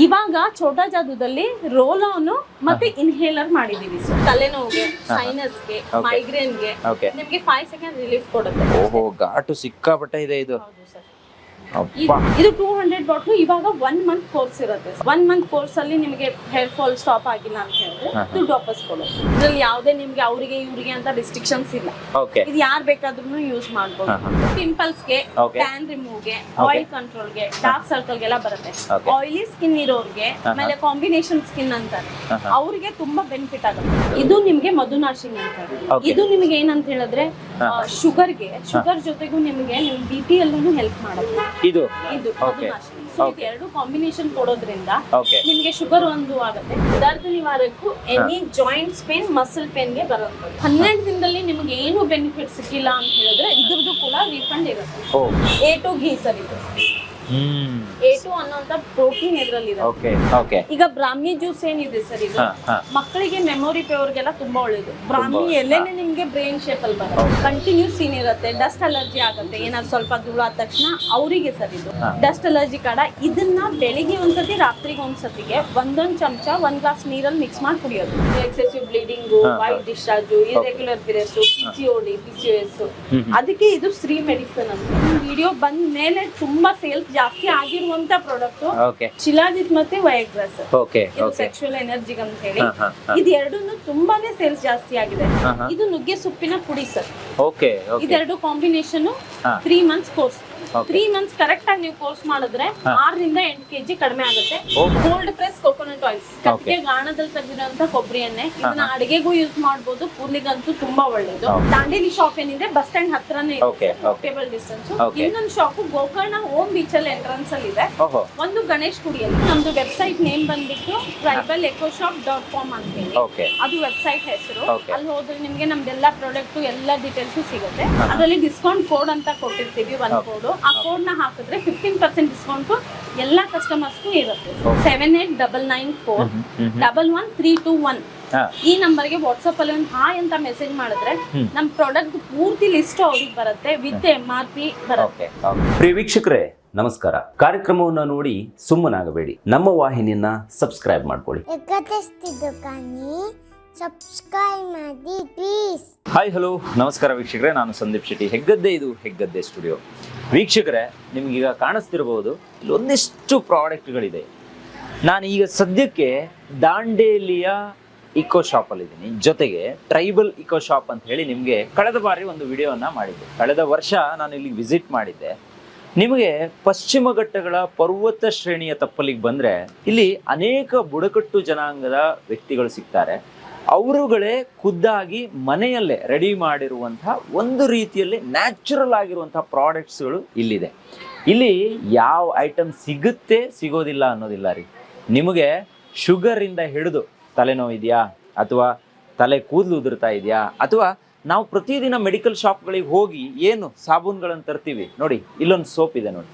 ಇವಾಗ Chota ಜಾದುದಲ್ಲಿ roll on ಮತ್ತೆ inhaler ಮಾಡಿದೀವಿ ಸರ್. ತಲೆನೋವಿಗೆ, ಸೈನಸ್ಗೆ, ಮೈಗ್ರೇನ್ಗೆ ನಿಮ್ಗೆ 5 ಸೆಕೆಂಡ್ ರಿಲೀಫ್ ಕೊಡುತ್ತೆ. ಓಹೋ, ಘಾಟು ಸಿಕ್ಕಾಪಟ್ಟೆ ಇದೆ ಇದು. ಹೌದು ಸರ್. ಇದು 200 ಬಾಟ್ಲು. ಇವಾಗ 1 ಮಂತ್ ಕೋರ್ಸ್ ಇರುತ್ತೆ. 1 ಮಂತ್ ಕೋರ್ಸ್ ಅಲ್ಲಿ ನಿಮಗೆ ಹೇರ್ ಫಾಲ್ ಸ್ಟಾಪ್ ಆಗಿಲ್ಲ ಅಂತ ಹೇಳಿದ್ರೆ ದುಡ್ಡು ವಾಪಸ್ ಕೊಡೋದು. ಇದ್ರಲ್ಲಿ ಯಾವುದೇ ನಿಮ್ಗೆ ಅವರಿಗೆ ಇವರಿಗೆ ಅಂತ ರಿಸ್ಟ್ರಿಕ್ಷನ್ಸ್ ಇಲ್ಲ. ಇದು ಯಾರು ಬೇಕಾದ್ರೂ ಯೂಸ್ ಮಾಡ್ಬೋದು. ಪಿಂಪಲ್ಸ್ಗೆ, ಟ್ಯಾನ್ ರಿಮೂವ್ಗೆ, ಆಯಿಲ್ ಕಂಟ್ರೋಲ್ಗೆ, ಡಾರ್ಕ್ ಸರ್ಕಲ್ಗೆಲ್ಲ ಬರುತ್ತೆ. ಆಯಿಲಿ ಸ್ಕಿನ್ ಇರೋರ್ಗೆ, ಆಮೇಲೆ ಕಾಂಬಿನೇಷನ್ ಸ್ಕಿನ್ ಅಂತಾರೆ, ಅವ್ರಿಗೆ ತುಂಬಾ ಬೆನಿಫಿಟ್ ಆಗುತ್ತೆ. ಇದು ನಿಮ್ಗೆ ಮಧುನಾಶಿನಿ ಅಂತಾರೆ. ಇದು ನಿಮ್ಗೆ ಏನಂತ ಹೇಳಿದ್ರೆ ಶುಗರ್ಗೆ, ಶುಗರ್ ಜೊತೆಗೂ ನಿಮ್ಗೆ ನಿಮ್ BP ಅಲ್ಲೂ ಹೆಲ್ಪ್ ಮಾಡುತ್ತೆ. ಇದು ಮಧುನಾಶಿನಿ. ಸೊ ಇದು ಎರಡು ಕಾಂಬಿನೇಷನ್ ಕೊಡೋದ್ರಿಂದ ನಿಮ್ಗೆ ಶುಗರ್ ಒಂದು ಆಗುತ್ತೆ. ದರ್ದ ನಿವಾರಕ್ಕೂ, ಎನಿ ಜಾಯಿಂಟ್ಸ್ ಪೇನ್, ಮಸಲ್ ಪೇನ್ಗೆ ಬರುತ್ತೆ. 12 ದಿನದಲ್ಲಿ ನಿಮ್ಗೆ ಏನು ಬೆನಿಫಿಟ್ ಸಿಕ್ಕಿಲ್ಲ ಅಂತ ಹೇಳಿದ್ರೆ ಇದ್ರದ್ದು ಕೂಡ ರೀಫಂಡ್ ಇರುತ್ತೆ. A2 ಘೀ ಸರ್. ಇದು A2 ಅನ್ನೋಂತ ಪ್ರೋಟೀನ್ ಇದ್ರಲ್ಲಿ ಇದೆ. ಈಗ ಬ್ರಾಹ್ಮಿ ಜ್ಯೂಸ್ ಏನಿದೆ ಸರ್, ಇದು ಮಕ್ಕಳಿಗೆ ಮೆಮೊರಿ ಪವರ್ಗೆಲ್ಲ ತುಂಬಾ ಒಳ್ಳೇದು. ಬ್ರಾಹ್ಮಿ ಎಲೆನೆ ನಿಮ್ಗೆ ಬ್ರೈನ್ ಶೇಪ್ ಅಲ್ಲಿ ಬರುತ್ತೆ. ಕಂಟಿನ್ಯೂಸ್ ಸೀನ್ ಇರುತ್ತೆ. ಡಸ್ಟ್ ಅಲರ್ಜಿ ಆಗುತ್ತೆ, ಏನಾದ್ರು ಸ್ವಲ್ಪ ಧೂಳು ಆದ ತಕ್ಷಣ ಅವರಿಗೆ ಸರ್ ಇದು ಡಸ್ಟ್ ಅಲರ್ಜಿ ಕಾಡ. ಇದನ್ನ ಬೆಳಿಗ್ಗೆ ಒಂದ್ಸತಿ, ರಾತ್ರಿಗೆ ಒಂದ್ಸತಿಗೆ 1 ಚಮಚ 1 ಗ್ಲಾಸ್ ನೀರಲ್ಲಿ ಮಿಕ್ಸ್ ಮಾಡಿ ಕುಡಿಯೋದು. Excessive bleeding, white discharge, irregular periods, PCOD, PCOS, ಅದಕ್ಕೆ ಇದು ಶ್ರೀ ಮೆಡಿಸಿನ್ ಅಂತ. ವಿಡಿಯೋ ಬಂದ ಮೇಲೆ ತುಂಬಾ ಸೇಲ್ಸ್ ಜಾಸ್ತಿ ಆಗಿರುವಂತ ಪ್ರಾಡಕ್ಟ್ ಶಿಲಾಜಿತ್ ಮತ್ತೆ ವಯಾಗ್ರಾಸ್. ಇದು ಸೆಕ್ಸುವಲ್ ಎನರ್ಜಿಗೆ ಅಂತ ಹೇಳಿ ಇದು ಎರಡನ್ನು ತುಂಬಾನೇ ಸೇಲ್ಸ್ ಜಾಸ್ತಿ ಆಗಿದೆ. ಇದು ನುಗ್ಗೆ ಸೊಪ್ಪಿನ ಪುಡಿ ಸರ್. ಇದೆರಡು combination 3 months course. 3 months correct ಆಗಿ ನೀವು ಕೋರ್ಸ್ ಮಾಡಿದ್ರೆ 6 ರಿಂದ 8 kg ಕಡಿಮೆ ಆಗುತ್ತೆ. ಕೋಲ್ಡ್ ಪ್ರೆಸ್ ಕೋಕೋನಟ್ ಆಯಿಲ್, ಕಟ್ಟಿಗೆ ಗಾಣದಲ್ಲಿ ತೆಗೆದಿರುವಂತ ಕೊಬ್ಬರಿ ಎಣ್ಣೆ. ಇದನ್ನ ಅಡಿಗೆಗೂ ಯೂಸ್ ಮಾಡಬಹುದು. ಕೂದಲಿಗಂತೂ ತುಂಬಾ ಒಳ್ಳೇದು. ದಾಂಡೇಲಿ ಶಾಪ್ ಏನಿದೆ ಬಸ್ ಸ್ಟ್ಯಾಂಡ್ ಹತ್ರನೇ ಇದೆ, ಟೇಬಲ್ ಡಿಸ್ಟೆನ್ಸ್. ಇನ್ನೊಂದು ಶಾಪ್ ಗೋಕರ್ಣ ಓಮ್ ಬೀಚ್ ಅಲ್ಲಿ ಎಂಟ್ರನ್ಸ್ ಅಲ್ಲಿ ಇದೆ. ಒಂದು ಗಣೇಶ್ ಗುಡಿಯಲ್ಲಿ. ನಮ್ದು ವೆಬ್ಸೈಟ್ ನೇಮ್ ಬಂದ್ಬಿಟ್ಟು tribalEcoShop.com ಅಂತ ಹೇಳಿ, ಅದು ವೆಬ್ಸೈಟ್ ಹೆಸರು. ಅಲ್ಲಿ ಹೋದ್ರೆ ನಿಮ್ಗೆ ನಮ್ದೆಲ್ಲ ಪ್ರಾಡಕ್ಟ್ ಎಲ್ಲ ಡೀಟೇಲ್ಸ್ ಸಿಗುತ್ತೆ. ಅದರಲ್ಲಿ ಡಿಸ್ಕೌಂಟ್ ಕೋಡ್ ಅಂತ ಕೊಟ್ಟಿರ್ತೀವಿ, ಒಂದು ಕೋಡ್. ಆ ಕೋಡ್ ನ ಹಾಕಿದ್ರೆ 15% ಡಿಸ್ಕೌಂಟ್ ಎಲ್ಲಾ ಕಸ್ಟಮರ್ಸ್ಗೂ ಇರುತ್ತೆ. 7899411321 ಈ ನಂಬರ್ಗೆ ವಾಟ್ಸ್ಆಪ್ ಅಲ್ಲಿ ಒಂದು ಹಾಯ್ ಅಂತ ಮೆಸೇಜ್ ಮಾಡಿದ್ರೆ ನಮ್ ಪ್ರಾಡಕ್ಟ್ ಪೂರ್ತಿ ಲಿಸ್ಟ್ ಅವ್ರಿಗೆ ಬರುತ್ತೆ, ವಿತ್ MRP ಬರುತ್ತೆ. ಪ್ರಿಯ ವೀಕ್ಷಕರೇ ನಮಸ್ಕಾರ. ಕಾರ್ಯಕ್ರಮವನ್ನು ನೋಡಿ ಸುಮ್ಮನಾಗಬೇಡಿ, ನಮ್ಮ ವಾಹಿನಿಯನ್ನ ಸಬ್ಸ್ಕ್ರೈಬ್ ಮಾಡ್ಕೊಳ್ಳಿ. ಸಬ್ಸ್ಕ್ರೈಬ್ ಮಾಡಿ ಪ್ಲೀಸ್. ಹಾಯ್, ಹಲೋ, ನಮಸ್ಕಾರ ವೀಕ್ಷಕರೇ. ನಾನು ಸಂದೀಪ್ ಶೆಟ್ಟಿ, ಹೆಗ್ಗದ್ದೆ. ಇದು ಹೆಗ್ಗದ್ದೆ ಸ್ಟುಡಿಯೋ. ವೀಕ್ಷಕರೇ, ನಿಮ್ಗೀಗ ಕಾಣಿಸ್ತಿರಬಹುದು ಇಲ್ಲಿ ಒಂದಿಷ್ಟು ಪ್ರಾಡಕ್ಟ್ಗಳಿದೆ. ನಾನು ಈಗ ಸದ್ಯಕ್ಕೆ ದಾಂಡೇಲಿಯ ಇಕೋ ಶಾಪಲ್ಲಿದ್ದೀನಿ. ಜೊತೆಗೆ ಟ್ರೈಬಲ್ ಇಕೋ ಶಾಪ್ ಅಂತ ಹೇಳಿ ನಿಮಗೆ ಕಳೆದ ಬಾರಿ ಒಂದು ವಿಡಿಯೋವನ್ನು ಮಾಡಿದ್ದೆ. ಕಳೆದ ವರ್ಷ ನಾನು ಇಲ್ಲಿ ವಿಸಿಟ್ ಮಾಡಿದ್ದೆ. ನಿಮಗೆ ಪಶ್ಚಿಮ ಘಟ್ಟಗಳ ಪರ್ವತ ಶ್ರೇಣಿಯ ತಪ್ಪಲಿಗೆ ಬಂದರೆ ಇಲ್ಲಿ ಅನೇಕ ಬುಡಕಟ್ಟು ಜನಾಂಗದ ವ್ಯಕ್ತಿಗಳು ಸಿಗ್ತಾರೆ. ಅವರುಗಳೇ ಖುದ್ದಾಗಿ ಮನೆಯಲ್ಲೇ ರೆಡಿ ಮಾಡಿರುವಂತಹ ಒಂದು ರೀತಿಯಲ್ಲಿ ನ್ಯಾಚುರಲ್ ಆಗಿರುವಂತಹ ಪ್ರಾಡಕ್ಟ್ಸ್ಗಳು ಇಲ್ಲಿದೆ. ಇಲ್ಲಿ ಯಾವ ಐಟಮ್ ಸಿಗುತ್ತೆ ಸಿಗೋದಿಲ್ಲ ಅನ್ನೋದಿಲ್ಲ ರೀ. ನಿಮಗೆ ಶುಗರಿಂದ ಹಿಡಿದು ತಲೆನೋವು ಇದೆಯಾ, ಅಥವಾ ತಲೆ ಕೂದಲು ಉದುರ್ತಾ ಇದೆಯಾ, ಅಥವಾ ನಾವು ಪ್ರತಿದಿನ ಮೆಡಿಕಲ್ ಶಾಪ್ಗಳಿಗೆ ಹೋಗಿ ಏನು ಸಾಬೂನುಗಳನ್ನು ತರ್ತೀವಿ ನೋಡಿ, ಇಲ್ಲೊಂದು ಸೋಪ್ ಇದೆ ನೋಡಿ,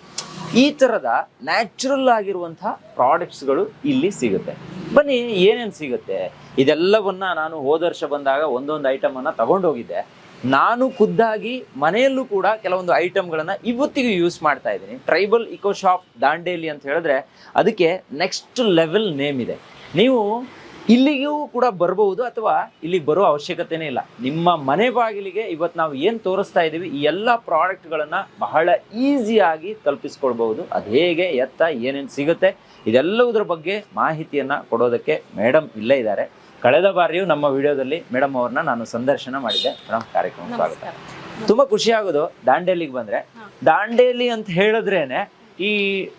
ಈ ಥರದ ನ್ಯಾಚುರಲ್ ಆಗಿರುವಂತಹ ಪ್ರಾಡಕ್ಟ್ಸ್ಗಳು ಇಲ್ಲಿ ಸಿಗುತ್ತೆ. ಬನ್ನಿ, ಏನೇನು ಸಿಗುತ್ತೆ ಇದೆಲ್ಲವನ್ನ ನಾನು ಹೋದ ವರ್ಷ ಬಂದಾಗ ಒಂದೊಂದು ಐಟಮನ್ನು ತಗೊಂಡು ಹೋಗಿದ್ದೆ. ನಾನು ಖುದ್ದಾಗಿ ಮನೆಯಲ್ಲೂ ಕೂಡ ಕೆಲವೊಂದು ಐಟಮ್ಗಳನ್ನು ಇವತ್ತಿಗೂ ಯೂಸ್ ಮಾಡ್ತಾ ಇದ್ದೀನಿ. ಟ್ರೈಬಲ್ ಇಕೋ ಶಾಪ್ ದಾಂಡೇಲಿ ಅಂತ ಹೇಳಿದ್ರೆ ಅದಕ್ಕೆ ನೆಕ್ಸ್ಟ್ ಲೆವೆಲ್ ನೇಮ್ ಇದೆ. ನೀವು ಇಲ್ಲಿಗೂ ಕೂಡ ಬರ್ಬೋದು, ಅಥವಾ ಇಲ್ಲಿಗೆ ಬರೋ ಅವಶ್ಯಕತೆನೇ ಇಲ್ಲ. ನಿಮ್ಮ ಮನೆ ಬಾಗಿಲಿಗೆ ಇವತ್ತು ನಾವು ಏನು ತೋರಿಸ್ತಾ ಇದ್ದೀವಿ ಈ ಎಲ್ಲ ಪ್ರಾಡಕ್ಟ್ಗಳನ್ನು ಬಹಳ ಈಸಿಯಾಗಿ ತಲುಪಿಸ್ಕೊಳ್ಬಹುದು. ಅದು ಹೇಗೆ, ಎತ್ತ, ಏನೇನು ಸಿಗುತ್ತೆ ಇದೆಲ್ಲವುದ್ರ ಬಗ್ಗೆ ಮಾಹಿತಿಯನ್ನು ಕೊಡೋದಕ್ಕೆ ಮೇಡಮ್ ಇಲ್ಲೇ ಇದ್ದಾರೆ. ಕಳೆದ ಬಾರಿಯೂ ನಮ್ಮ ವಿಡಿಯೋದಲ್ಲಿ ಮೇಡಮ್ ಅವ್ರನ್ನ ನಾನು ಸಂದರ್ಶನ ಮಾಡಿದ್ದೆ. ಮೇಡಮ್, ಕಾರ್ಯಕ್ರಮ ಸ್ವಾಗತ. ತುಂಬ ಖುಷಿ ಆಗೋದು ದಾಂಡೇಲಿಗೆ ಬಂದರೆ. ದಾಂಡೇಲಿ ಅಂತ ಹೇಳಿದ್ರೇನೆ ಈ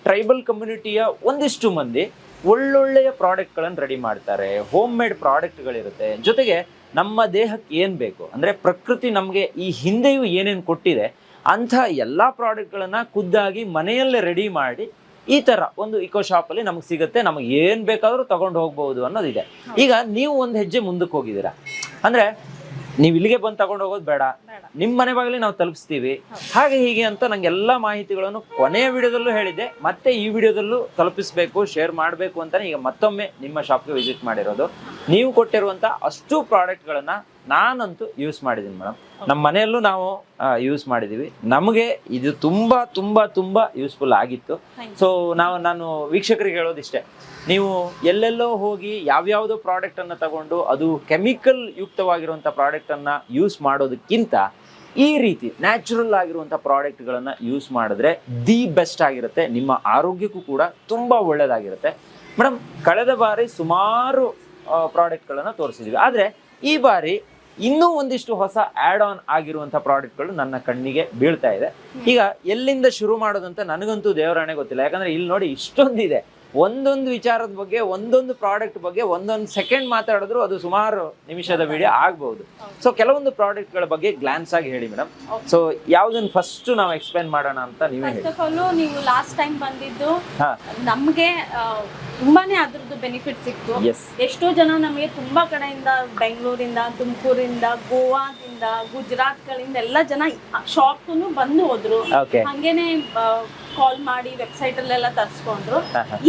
ಟ್ರೈಬಲ್ ಕಮ್ಯುನಿಟಿಯ ಒಂದಿಷ್ಟು ಮಂದಿ ಒಳ್ಳೊಳ್ಳೆಯ ಪ್ರಾಡಕ್ಟ್ಗಳನ್ನು ರೆಡಿ ಮಾಡ್ತಾರೆ. ಹೋಮ್ ಮೇಡ್ ಪ್ರಾಡಕ್ಟ್ಗಳಿರುತ್ತೆ. ಜೊತೆಗೆ ನಮ್ಮ ದೇಹಕ್ಕೆ ಏನು ಬೇಕು ಅಂದರೆ ಪ್ರಕೃತಿ ನಮಗೆ ಈ ಹಿಂದೆಯೂ ಏನೇನು ಕೊಟ್ಟಿದೆ ಅಂಥ ಎಲ್ಲ ಪ್ರಾಡಕ್ಟ್ಗಳನ್ನು ಖುದ್ದಾಗಿ ಮನೆಯಲ್ಲೇ ರೆಡಿ ಮಾಡಿ ಈ ಥರ ಒಂದು ಇಕೋ ಶಾಪಲ್ಲಿ ನಮಗೆ ಸಿಗುತ್ತೆ. ನಮಗೆ ಏನು ಬೇಕಾದರೂ ತಗೊಂಡು ಹೋಗ್ಬೋದು ಅನ್ನೋದಿದೆ. ಈಗ ನೀವು ಒಂದು ಹೆಜ್ಜೆ ಮುಂದಕ್ಕೆ ಹೋಗಿದ್ದೀರಾ ಅಂದರೆ ನೀವು ಇಲ್ಲಿಗೆ ಬಂದು ತಗೊಂಡು ಹೋಗೋದು ಬೇಡ, ನಿಮ್ಮ ಮನೆ ಬಾಗಿಲಿಗೆ ನಾವು ತಲುಪಿಸ್ತೀವಿ, ಹಾಗೆ ಹೀಗೆ ಅಂತ ನಂಗೆ ಎಲ್ಲ ಮಾಹಿತಿಗಳನ್ನು ಕೊನೆಯ ವಿಡಿಯೋದಲ್ಲೂ ಹೇಳಿದ್ದೆ. ಮತ್ತೆ ಈ ವಿಡಿಯೋದಲ್ಲೂ ತಲುಪಿಸ್ಬೇಕು, ಶೇರ್ ಮಾಡಬೇಕು ಅಂತಲೇ ಈಗ ಮತ್ತೊಮ್ಮೆ ನಿಮ್ಮ ಶಾಪ್ಗೆ ವಿಸಿಟ್ ಮಾಡಿರೋದು. ನೀವು ಕೊಟ್ಟಿರುವಂತ ಅಷ್ಟು ಪ್ರಾಡಕ್ಟ್ಗಳನ್ನ ನಾನಂತೂ ಯೂಸ್ ಮಾಡಿದ್ದೀನಿ ಮೇಡಮ್. ನಮ್ಮ ಮನೆಯಲ್ಲೂ ನಾವು ಯೂಸ್ ಮಾಡಿದೀವಿ. ನಮಗೆ ಇದು ತುಂಬಾ ತುಂಬಾ ತುಂಬಾ ಯೂಸ್ಫುಲ್ ಆಗಿತ್ತು. ಸೊ ನಾನು ವೀಕ್ಷಕರಿಗೆ ಹೇಳೋದಿಷ್ಟೇ, ನೀವು ಎಲ್ಲೆಲ್ಲೋ ಹೋಗಿ ಯಾವ್ಯಾವುದೋ ಪ್ರಾಡಕ್ಟ್ ಅನ್ನ ತಗೊಂಡು ಅದು ಕೆಮಿಕಲ್ ಯುಕ್ತವಾಗಿರುವಂತ ಪ್ರಾಡಕ್ಟ್ ಅನ್ನ ಯೂಸ್ ಮಾಡೋದಕ್ಕಿಂತ ಈ ರೀತಿ ನ್ಯಾಚುರಲ್ ಆಗಿರುವಂತ ಪ್ರಾಡಕ್ಟ್ಗಳನ್ನ ಯೂಸ್ ಮಾಡಿದ್ರೆ ದಿ ಬೆಸ್ಟ್ ಆಗಿರುತ್ತೆ. ನಿಮ್ಮ ಆರೋಗ್ಯಕ್ಕೂ ಕೂಡ ತುಂಬಾ ಒಳ್ಳೇದಾಗಿರುತ್ತೆ. ಮೇಡಮ್, ಕಳೆದ ಬಾರಿ ಸುಮಾರು ಪ್ರಾಡಕ್ಟ್ಗಳನ್ನ ತೋರಿಸಿದ್ವಿ, ಆದ್ರೆ ಈ ಬಾರಿ ಇನ್ನೂ ಒಂದಿಷ್ಟು ಹೊಸ ಆಡ್ ಆನ್ ಆಗಿರುವಂತ ಪ್ರಾಡಕ್ಟ್ಗಳು ನನ್ನ ಕಣ್ಣಿಗೆ ಬೀಳ್ತಾ ಇದೆ. ಈಗ ಎಲ್ಲಿಂದ ಶುರು ಮಾಡೋದಂತ ನನಗಂತೂ ದೇವರಾಣೆ ಗೊತ್ತಿಲ್ಲ. ಯಾಕಂದ್ರೆ ಇಲ್ಲಿ ನೋಡಿ ಇಷ್ಟೊಂದಿದೆ. ಒಂದೊಂದು ವಿಚಾರದ ಬಗ್ಗೆ, ಒಂದೊಂದು ಪ್ರಾಡಕ್ಟ್ ಬಗ್ಗೆ ಒಂದೊಂದು ಸೆಕೆಂಡ್ ಮಾತಾಡಿದ್ರು ಅದು ಸುಮಾರು ನಿಮಿಷದ ವಿಡಿಯೋ ಆಗ್ಬಹುದು. ಸೊ ಕೆಲವೊಂದು ಪ್ರಾಡಕ್ಟ್ಗಳ ಬಗ್ಗೆ ಗ್ಲಾನ್ಸ್ ಆಗಿ ಹೇಳಿ ಮೇಡಮ್. ಸೊ ಯಾವ್ದನ್ನ ಫಸ್ಟ್ ನಾವು ಎಕ್ಸ್ಪ್ಲೇನ್ ಮಾಡೋಣ ಅಂತ ನೀವೇ ಹೇಳಿ. ಫಸ್ಟ್ ಆಫ್ ಆಲ್ ನೀವು ಲಾಸ್ಟ್ ಟೈಮ್ ಬಂದಿದ್ದು ನಮ್ಗೆ ತುಂಬಾನೇ ಅದ್ರದ್ದು ಬೆನಿಫಿಟ್ ಸಿಕ್ತು. ಎಷ್ಟೋ ಜನ ನಮಗೆ ತುಂಬಾ ಕಡೆಯಿಂದ, ಬೆಂಗಳೂರಿಂದ, ತುಮಕೂರಿಂದ, ಗೋವಾದಿಂದ, ಗುಜರಾತ್ ಗಳಿಂದ ಎಲ್ಲ ಜನ ಶಾಪ್ ಬಂದು ಹೋದ್ರು. ಹಂಗೇನೆ ಕಾಲ್ ಮಾಡಿ ವೆಬ್ಸೈಟ್ ಅಲ್ಲೆಲ್ಲ ತರ್ಸ್ಕೊಂಡ್ರು.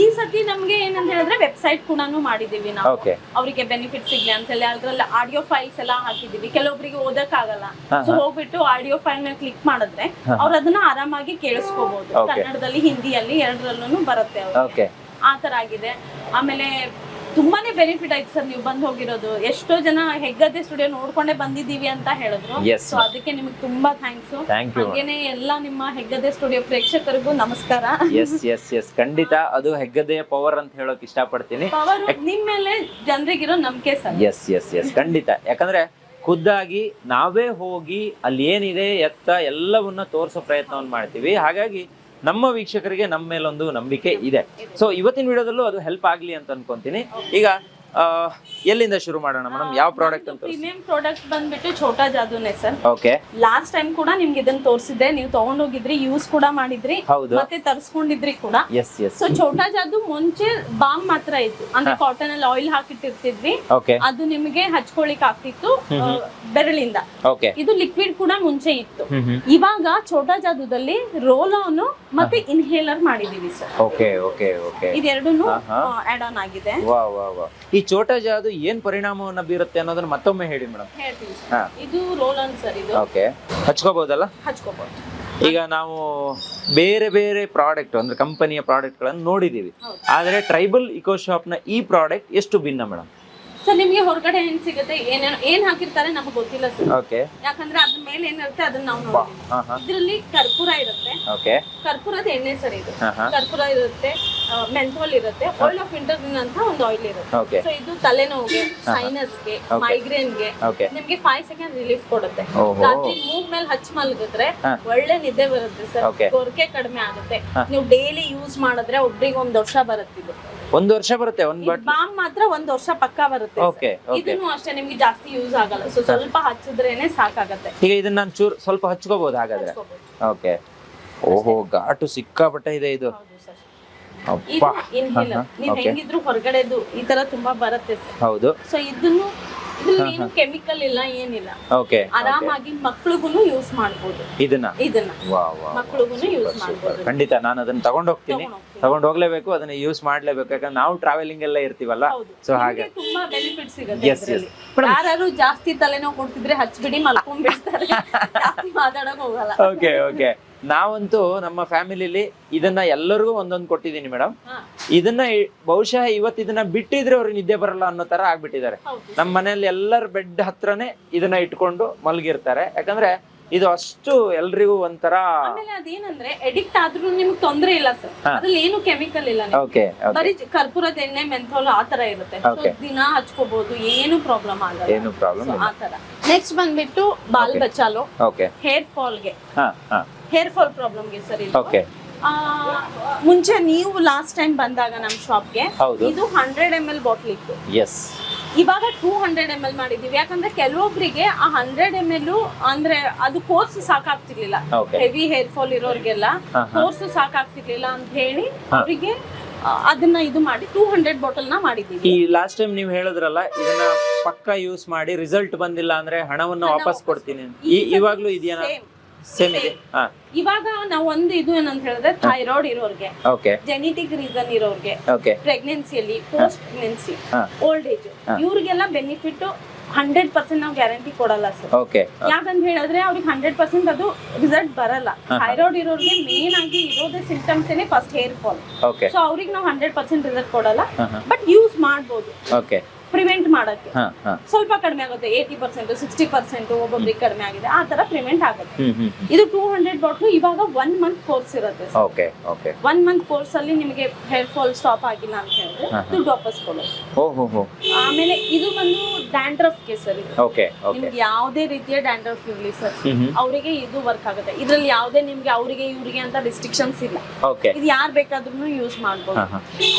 ಈ ಸತಿ ನಮ್ಗೆ ಏನಂತ ಹೇಳಿದ್ರೆ ವೆಬ್ಸೈಟ್ ಕೂಡ ಮಾಡಿದೀವಿ ನಾವು, ಅವರಿಗೆ ಬೆನಿಫಿಟ್ ಸಿಗ್ಲಿ ಅಂತ ಹೇಳಿ. ಅದ್ರಲ್ಲಿ ಆಡಿಯೋ ಫೈಲ್ಸ್ ಎಲ್ಲ ಹಾಕಿದೀವಿ. ಕೆಲವೊಬ್ಬರಿಗೆ ಓದಕ್ ಆಗಲ್ಲ, ಸೊ ಹೋಗ್ಬಿಟ್ಟು ಆಡಿಯೋ ಫೈಲ್ ನ ಕ್ಲಿಕ್ ಮಾಡಿದ್ರೆ ಅವ್ರು ಅದನ್ನ ಆರಾಮಾಗಿ ಕೇಳಿಸ್ಕೋಬಹುದು. ಕನ್ನಡದಲ್ಲಿ, ಹಿಂದಿಯಲ್ಲಿ ಎರಡರಲ್ಲೂ ಬರುತ್ತೆ ಅವ್ರಿಗೆ. ಆ ತರ ಆಗಿದೆ. ಆಮೇಲೆ ತುಂಬಾನೇ ಬೆನಿಫಿಟ್ ಆಯ್ತು ಸರ್, ನೀವು ಬಂದ್ ಹೋಗಿರೋದು. ಎಷ್ಟೋ ಜನ ಹೆಗ್ಗದ್ದೆ ಸ್ಟುಡಿಯೋ ನೋಡ್ಕೊಂಡೇ ಬಂದಿದೀವಿ ಅಂತ ಹೇಳಿದ್ರು. ಸೊ ಅದಕ್ಕೆ ನಿಮ್ಗೆ ತುಂಬಾ ಥ್ಯಾಂಕ್ಸ್. ಹಾಗೇನೆ ಎಲ್ಲ ನಿಮ್ಮ ಹೆಗ್ಗದ್ದೆ ಸ್ಟುಡಿಯೋ ಪ್ರೇಕ್ಷಕರಿಗೂ ನಮಸ್ಕಾರ. ಎಸ್ ಖಂಡಿತ, ಅದು ಹೆಗ್ಗದ್ದೆಯ ಪವರ್ ಅಂತ ಹೇಳೋಕ್ ಇಷ್ಟಪಡ್ತೀನಿ. ಪವರ್ ನಿಮ್ ಮೇಲೆ ಜನರಿಗಿರೋ ನಂಬಿಕೆ ಸರ್. ಎಸ್ ಖಂಡಿತ. ಯಾಕಂದ್ರೆ ಖುದ್ದಾಗಿ ನಾವೇ ಹೋಗಿ ಅಲ್ಲಿ ಏನಿದೆ ಎತ್ತ ಎಲ್ಲವನ್ನ ತೋರಿಸೋ ಪ್ರಯತ್ನವನ್ನು ಮಾಡ್ತೀವಿ. ಹಾಗಾಗಿ ನಮ್ಮ ವೀಕ್ಷಕರಿಗೆ ನಮ್ಮ ಮೇಲೊಂದು ನಂಬಿಕೆ ಇದೆ. ಸೊ ಇವತ್ತಿನ ವಿಡಿಯೋದಲ್ಲೂ ಅದು ಹೆಲ್ಪ್ ಆಗ್ಲಿ ಅಂತ ಅನ್ಕೊಂತೀನಿ. ಈಗ ಎಲ್ಲಿಂದ ಶುರು ಮಾಡೋಣ ಮೇಡಮ್? ಯಾವ ಪ್ರಾಡಕ್ಟ್ ಅಂತ? ಪ್ರೀಮಿಯಂ ಪ್ರಾಡಕ್ಟ್ ಬಂದ್ಬಿಟ್ಟು ಛೋಟಾ ಜಾದೂನೇ ಸರ್. ಓಕೆ. ಲಾಸ್ಟ್ ಟೈಮ್ ಕೂಡ ನಿಮ್ಗೆ ಇದನ್ನ ತೋರಿಸಿದ್ದೆ, ನೀವು ತಗೊಂಡೋಗಿದ್ರಿ, ಯೂಸ್ ಕೂಡ ಮಾಡಿದ್ರಿ, ಮತ್ತೆ ತರಿಸ್ಕೊಂಡಿದ್ರಿ ಕೂಡ. ಸೊ ಛೋಟಾ ಜಾದು ಮುಂಚೆ ಬಾಮ್ ಮಾತ್ರ ಇತ್ತು, ಅಂದ್ರೆ ಕಾಟನ್ ಅಲ್ಲಿ ಆಯಿಲ್ ಹಾಕಿಟ್ಟಿರ್ತಿದ್ವಿ, ಅದು ನಿಮಗೆ ಹಚ್ಕೊಳಿಕ್ ಆಗ್ತಿತ್ತು ಬೆರಳಿಂದ. ಇದು ಲಿಕ್ವಿಡ್ ಕೂಡ ಮುಂಚೆ ಇತ್ತು. ಇವಾಗ ಛೋಟಾ ಜಾದುದಲ್ಲಿ ರೋಲ್ ಆನ್ ಮತ್ತೆ ಇನ್ಹೇಲರ್ ಮಾಡಿದೀವಿ ಸರ್. ಇದೆರಡೂನು ಆಡ್ ಆನ್ ಆಗಿದೆ. ಈ ಛೋಟಾ ಜಾದು ಏನ್ ಪರಿಣಾಮವನ್ನ ಬೀರುತ್ತೆ ಅನ್ನೋದನ್ನ ಮತ್ತೊಮ್ಮೆ ಹೇಳಿ ಮೇಡಮ್. ಹೇಳ್ತೀನಿ. ಇದು ರೋಲ್ ಆನ್ ಸರ್. ಇದು ಹಚ್ಕೋಬಹುದಲ್ಲ? ಹಚ್ಕೋಬಹುದು. ಈಗ ನಾವು ಬೇರೆ ಬೇರೆ ಪ್ರಾಡಕ್ಟ್ ಅಂದ್ರೆ ಕಂಪನಿಯ ಪ್ರಾಡಕ್ಟ್ ಗಳನ್ನ ನೋಡಿದೀವಿ, ಆದ್ರೆ ಟ್ರೈಬಲ್ ಇಕೋ ಶಾಪ್ ನ ಈ ಪ್ರಾಡಕ್ಟ್ ಎಷ್ಟು ಭಿನ್ನ ಮೇಡಮ್? ಸರ್ ನಿಮ್ಗೆ ಹೊರಗಡೆ ಏನ್ ಸಿಗುತ್ತೆ, ಏನ್ ಹಾಕಿರ್ತಾರೆ ನಮ್ಗೆ ಗೊತ್ತಿಲ್ಲ ಸರ್. ಯಾಕಂದ್ರೆ ಅದ್ರ ಮೇಲೆ ಏನಿರುತ್ತೆ ಅದನ್ನ ನಾವು ನೋಡ್ತೀವಿ. ಇದ್ರಲ್ಲಿ ಕರ್ಪೂರ ಇರುತ್ತೆ, ಕರ್ಪೂರದ ಎಣ್ಣೆ ಸರ್ ಇದು. ಕರ್ಪೂರ ಇರುತ್ತೆ, ಮೆಂಥೋಲ್ ಇರುತ್ತೆ, ಆಯಿಲ್ ಆಫ್ ಇಂಟರ್ವ್ಯೂನ್ ಅಂತ ಒಂದು ಆಯಿಲ್ ಇರುತ್ತೆ. ಸೊ ಇದು ತಲೆನೋವಿಗೆ, ಸೈನಸ್ಗೆ, ಮೈಗ್ರೇನ್ಗೆ ನಿಮ್ಗೆ 5 ಸೆಕೆಂಡ್ ರಿಲೀಫ್ ಕೊಡುತ್ತೆ. ರಾತ್ರಿ ಮೂಗ್ ಮೇಲೆ ಹಚ್ಚಿ ಮಲಗಿದ್ರೆ ಒಳ್ಳೆ ನಿದ್ದೆ ಬರುತ್ತೆ ಸರ್, ಕೊರಕೆ ಕಡಿಮೆ ಆಗುತ್ತೆ. ನೀವು ಡೈಲಿ ಯೂಸ್ ಮಾಡಿದ್ರೆ ಒಬ್ರಿಗೆ 1 ವರ್ಷ ಬರುತ್ತೆ. ಇದು 1 ವರ್ಷ ಬರುತ್ತೆ. ಬಾಮ್ ಮಾತ್ರ 1 ವರ್ಷ ಪಕ್ಕಾ ಬರುತ್ತೆ. ಇದನ್ನು ಅಷ್ಟೇ ನಿಮ್ಗೆ ಜಾಸ್ತಿ ಯೂಸ್ ಆಗಲ್ಲ, ಸೊ ಸ್ವಲ್ಪ ಹಚ್ಚಿದ್ರೇನೆ ಸಾಕಾಗತ್ತೆ. ಈಗ ಇದನ್ನ ನಾನು ಚೂರು ಸ್ವಲ್ಪ ಹಚ್ಕೋಬಹುದು ಹಾಗಾದ್ರೆ? ಓಕೆ. ಓಹೋ, ಘಾಟು ಸಿಕ್ಕಾಪಟ್ಟೆ ಇದೆ ಇದು. ನೀವು ಹೆಂಗಿದ್ರು ಹೊರಗಡೆದು ಈ ತರ ತುಂಬಾ ಬರುತ್ತೆ ಸರ್. ಹೌದು. ಸೊ ಇದನ್ನು ಇದ್ರಲ್ಲಿ ಏನು ಕೆಮಿಕಲ್ ಇಲ್ಲ, ಏನಿಲ್ಲ. ಆರಾಮಾಗಿ ಮಕ್ಳಿಗೂ ಯೂಸ್ ಮಾಡಬಹುದು ಇದನ್ನ. ಮಕ್ಳಿಗೂ ಯೂಸ್ ಮಾಡಬಹುದು. ಖಂಡಿತ ನಾನು ಅದನ್ನ ತಗೊಂಡ್ ಹೋಗ್ಲೇಬೇಕು, ಅದನ್ನ ಯೂಸ್ ಮಾಡ್ಲೇಬೇಕು. ಯಾಕಂದ್ರೆ ನಾವು ಟ್ರಾವೆಲಿಂಗ್ ಎಲ್ಲ ಇರ್ತೀವಲ್ಲ, ಸೊ ಹಾಗೆ ತುಂಬಾ ಬೆನಿಫಿಟ್ ಸಿಗುತ್ತೆ. ಯಾರು ಜಾಸ್ತಿ ತಲೆನೋವು ಕೊಡ್ತಿದ್ರೆ ಹಚ್ಬಿಡಿ, ಮಲ್ಕೊಂಡ್ಬಿಡ್ತಾರೆ, ಜಾಸ್ತಿ ಮಾತಾಡಕ್ ಹೋಗಲ್ಲ. ಓಕೆ. ನಾವಂತೂ ನಮ್ಮ ಫ್ಯಾಮಿಲಿಲಿ ಇದನ್ನ ಎಲ್ಲರಿಗೂ ಒಂದೊಂದು ಕೊಟ್ಟಿದ್ದೀನಿ ಮೇಡಮ್. ಇದನ್ನ ಬಹುಶಃ ಇವತ್ತು ಇದನ್ನ ಬಿಟ್ಟಿದ್ರೆ ಅವ್ರಿಗೆ ನಿದ್ದೆ ಬರಲ್ಲ ಅನ್ನೋ ತರ ಆಗ್ಬಿಟ್ಟಿದ್ದಾರೆ. ನಮ್ಮ ಮನೆಯಲ್ಲಿ ಎಲ್ಲರ ಬೆಡ್ ಹತ್ರನೇ ಇದನ್ನ ಇಟ್ಕೊಂಡು ಮಲಗಿರ್ತಾರೆ. ಯಾಕಂದ್ರೆ ಇದು ಅಷ್ಟು ಎಲ್ರಿಗೂ ಒಂಥರ. ಆಮೇಲೆ ಅದೇನಂದ್ರೆ ಎಡಿಕ್ಟ್ ಆದ್ರೂ ನಿಮ್ಗೆ ತೊಂದ್ರೆ ಇಲ್ಲ ಸರ್, ಅದ್ರಲ್ಲಿ ಏನು ಕೆಮಿಕಲ್ ಇಲ್ಲ. ಬರೀ ಕರ್ಪೂರದ ಎಣ್ಣೆ, ಮೆಂಥೋಲ್ ಆ ತರ ಇರುತ್ತೆ. ದಿನ ಹಚ್ಕೋಬಹುದು, ಏನು ಪ್ರಾಬ್ಲಮ್ ಆಗಲ್ಲ ಆ ತರ. ನೆಕ್ಸ್ಟ್ ಬಂದ್ಬಿಟ್ಟು ಬಾಲ್ ಬಚಾಲೋ, ಹೇರ್ ಫಾಲ್ಗೆ, ಹೇರ್ ಫಾಲ್ ಪ್ರಾಬ್ಲಮ್ಗೆ ಸರ್. ಇದು ಮುಂಚೆ ನೀವು ಲಾಸ್ಟ್ ಟೈಮ್ ಬಂದಾಗ ನಮ್ ಶಾಪ್ಗೆ ಇದು 100 ml ಬಾಟ್ಲ್ ಇತ್ತು. ಇವಾಗ 200 ml ಮಾಡಿದೀವಿ. ಯಾಕಂದ್ರೆ ಕೆಲವೊಬ್ಬರಿಗೆ ಆ 100 ml ಅಂದ್ರೆ ಅದು ಕೋರ್ಸ್ ಸಾಕಾಗ್ತಿರ್ಲಿಲ್ಲ. ಹೆವಿ ಹೇರ್ ಫಾಲ್ ಇರೋರ್ಗೆಲ್ಲ ಕೋರ್ಸ್ ಸಾಕಾಗ್ತಿರ್ಲಿಲ್ಲ ಅಂತ ಹೇಳಿ ಅವರಿಗೆ ಅದನ್ನ ಇದು ಮಾಡಿ 200 ಬಾಟಲ್ ನ ಮಾಡಿದೀವಿ. ಈ ಲಾಸ್ಟ್ ಟೈಮ್ ನೀವು ಹೇಳಿದ್ರಲ್ಲ, ಇದನ್ನ ಪಕ್ಕ ಯೂಸ್ ಮಾಡಿ ರಿಸಲ್ಟ್ ಬಂದಿಲ್ಲ ಅಂದ್ರೆ ಹಣವನ್ನ ವಾಪಸ್ ಕೊಡ್ತೀನಿ. ಇವಾಗ್ಲೂ ಇದೆಯಾ? ಸೇಮ್ ಇದೆ. ಹಾ ಇವಾಗ ನಾವು ಒಂದು ಇದು ಏನಂತ ಹೇಳಿದ್ರೆ ಥೈರಾಯ್ಡ್ ಇರೋರ್ಗೆ, ಓಕೆ ಜೆನೆಟಿಕ್ ರೀಸನ್ ಇರೋರ್ಗೆ, ಓಕೆ ಪ್ರೆಗ್ನೆನ್ಸಿಯಲ್ಲಿ, ಪೋಸ್ಟ್ ಪ್ರೆಗ್ನೆನ್ಸಿ, ಹಾ. ಓಲ್ಡ್ ಏಜ್, ಇವ್ರಿಗೆಲ್ಲ ಬೆನಿಫಿಟ್ 100% ನಾವು ಗ್ಯಾರಂಟಿ ಕೊಡಲ್ಲ ಸರ್. ಓಕೆ ಯಾಕಂತ ಹೇಳಿದ್ರೆ ಅವ್ರಿಗೆ 100% ಅದು ರಿಸಲ್ಟ್ ಬರಲ್ಲ. ಥೈರಾಯ್ಡ್ ಇರೋರಿಗೆ ಮೇನ್ ಆಗಿ ಇರೋದೇ ಸಿಂಪ್ಟಮ್ಸ್ ಏನೇ first hair fall. Okay so ಅವ್ರಿಗೆ ನಾವು 100% ರಿಸಲ್ಟ್ ಕೊಡಲ್ಲ, ಬಟ್ ಯೂಸ್ ಮಾಡ್ಬೋದು ಓಕೆ ಪ್ರಿವೆಂಟ್ ಮಾಡಕ್ಕೆ. ಹಾ ಹಾ ಸ್ವಲ್ಪ ಕಡಿಮೆ ಆಗುತ್ತೆ, 80% 60% ಒಬ್ಬೊಬ್ರಿಗೆ ಕಡಿಮೆ ಆಗಿದೆ, ಆ ತರ ಪ್ರಿವೆಂಟ್ ಆಗುತ್ತೆ. ಹ್ಮ್ ಇದು 200 ಬಾಟ್ಲು ಇವಾಗ 1 ಮಂತ್ ಕೋರ್ಸ್ ಇರುತ್ತೆ sir. Okay okay 1 month course ಅಲ್ಲಿ ನಿಮಗೆ ಹೇರ್ ಫಾಲ್ ಸ್ಟಾಪ್ ಆಗಿಲ್ಲ ಅಂತ ಹೇಳಿದ್ರೆ ದುಡ್ಡು ವಾಪಸ್ ಕೊಡೋದು. ಓಹೋ ಆಮೇಲೆ ಇದು ಬಂದು ಡ್ಯಾಂಡ್ರಫ್ ಗೆ ಸರ್. ಇದು ಓಕೆ ಓಕೆ ನಿಮ್ಗೆ ಯಾವುದೇ ರೀತಿಯ ಡ್ಯಾಂಡ್ರಫ್ ಇರ್ಲಿ ಸರ್, ಹ್ಮ್ ಅವರಿಗೆ ಇದು ವರ್ಕ್ ಆಗುತ್ತೆ. ಇದ್ರಲ್ಲಿ ಯಾವುದೇ ನಿಮ್ಗೆ ಅವರಿಗೆ ಇವ್ರಿಗೆ ಅಂತ ರಿಸ್ಟ್ರಿಕ್ಷನ್ಸ್ ಇಲ್ಲ. ಓಕೆ ಇದು ಯಾರು ಬೇಕಾದ್ರೂ ಯೂಸ್ ಮಾಡ್ಬೋದು.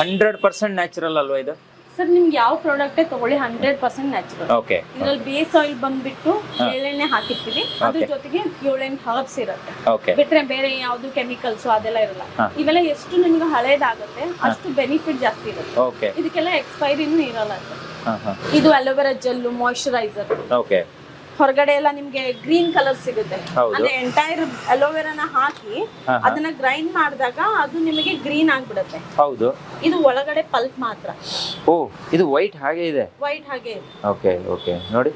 100% ನ್ಯಾಚುರಲ್ ಅಲ್ವಾ ಇದು? ಸರ್ ನಿಮ್ಗೆ ಯಾವ ಪ್ರಾಡಕ್ಟ್ ತಗೊಳ್ಳಿ 100% ನ್ಯಾಚುರಲ್. ಓಕೆ ಇದ್ರಲ್ಲಿ ಬೇಸ್ ಆಯಿಲ್ ಬಂದ್ಬಿಟ್ಟು ಎಳ್ಳೆಣ್ಣೆ ಹಾಕಿರ್ತೀವಿ, ಅದ್ರ ಜೊತೆಗೆ 7-8 ಹರ್ಬ್ಸ್ ಇರುತ್ತೆ. ಓಕೆ ಬಿಟ್ರೆ ಬೇರೆ ಯಾವ್ದು ಕೆಮಿಕಲ್ಸ್ ಅದೆಲ್ಲ ಇರಲ್ಲ. ಇವೆಲ್ಲ ಎಷ್ಟು ನಿಮ್ಗೆ ಹಳೇದಾಗುತ್ತೆ ಅಷ್ಟು ಬೆನಿಫಿಟ್ ಜಾಸ್ತಿ ಇರುತ್ತೆ. ಓಕೆ ಇದಕ್ಕೆಲ್ಲ ಎಕ್ಸ್ಪೈರಿನೂ ಇರಲ್ಲ ಸರ್. ಹಾ ಹಾ ಇದು ಅಲೋವೆರಾ ಜೆಲ್, ಮಾಯಿಶ್ಚರೈಸರ್. ಓಕೆ ಹೊರಗಡೆ ಎಲ್ಲ ನಿಮ್ಗೆ ಗ್ರೀನ್ ಕಲರ್ ಸಿಗುತ್ತೆ. ಹೌದು. ಅಂದ್ರೆ ಎಂಟೈರ್ ಅಲೋವೆರಾನ ಹಾಕಿ ಅದನ್ನ ಗ್ರೈಂಡ್ ಮಾಡಿದಾಗ ಅದು ನಿಮಗೆ ಗ್ರೀನ್ ಆಗ್ಬಿಡುತ್ತೆ. ಹೌದು. ಇದು ಒಳಗಡೆ ಪಲ್ಪ್ ಮಾತ್ರ. ಓ ಇದು ವೈಟ್ ಹಾಗೆ ಇದೆ. ವೈಟ್ ಹಾಗೆ ಇದೆ. ಓಕೆ ಓಕೆ ನೋಡಿ.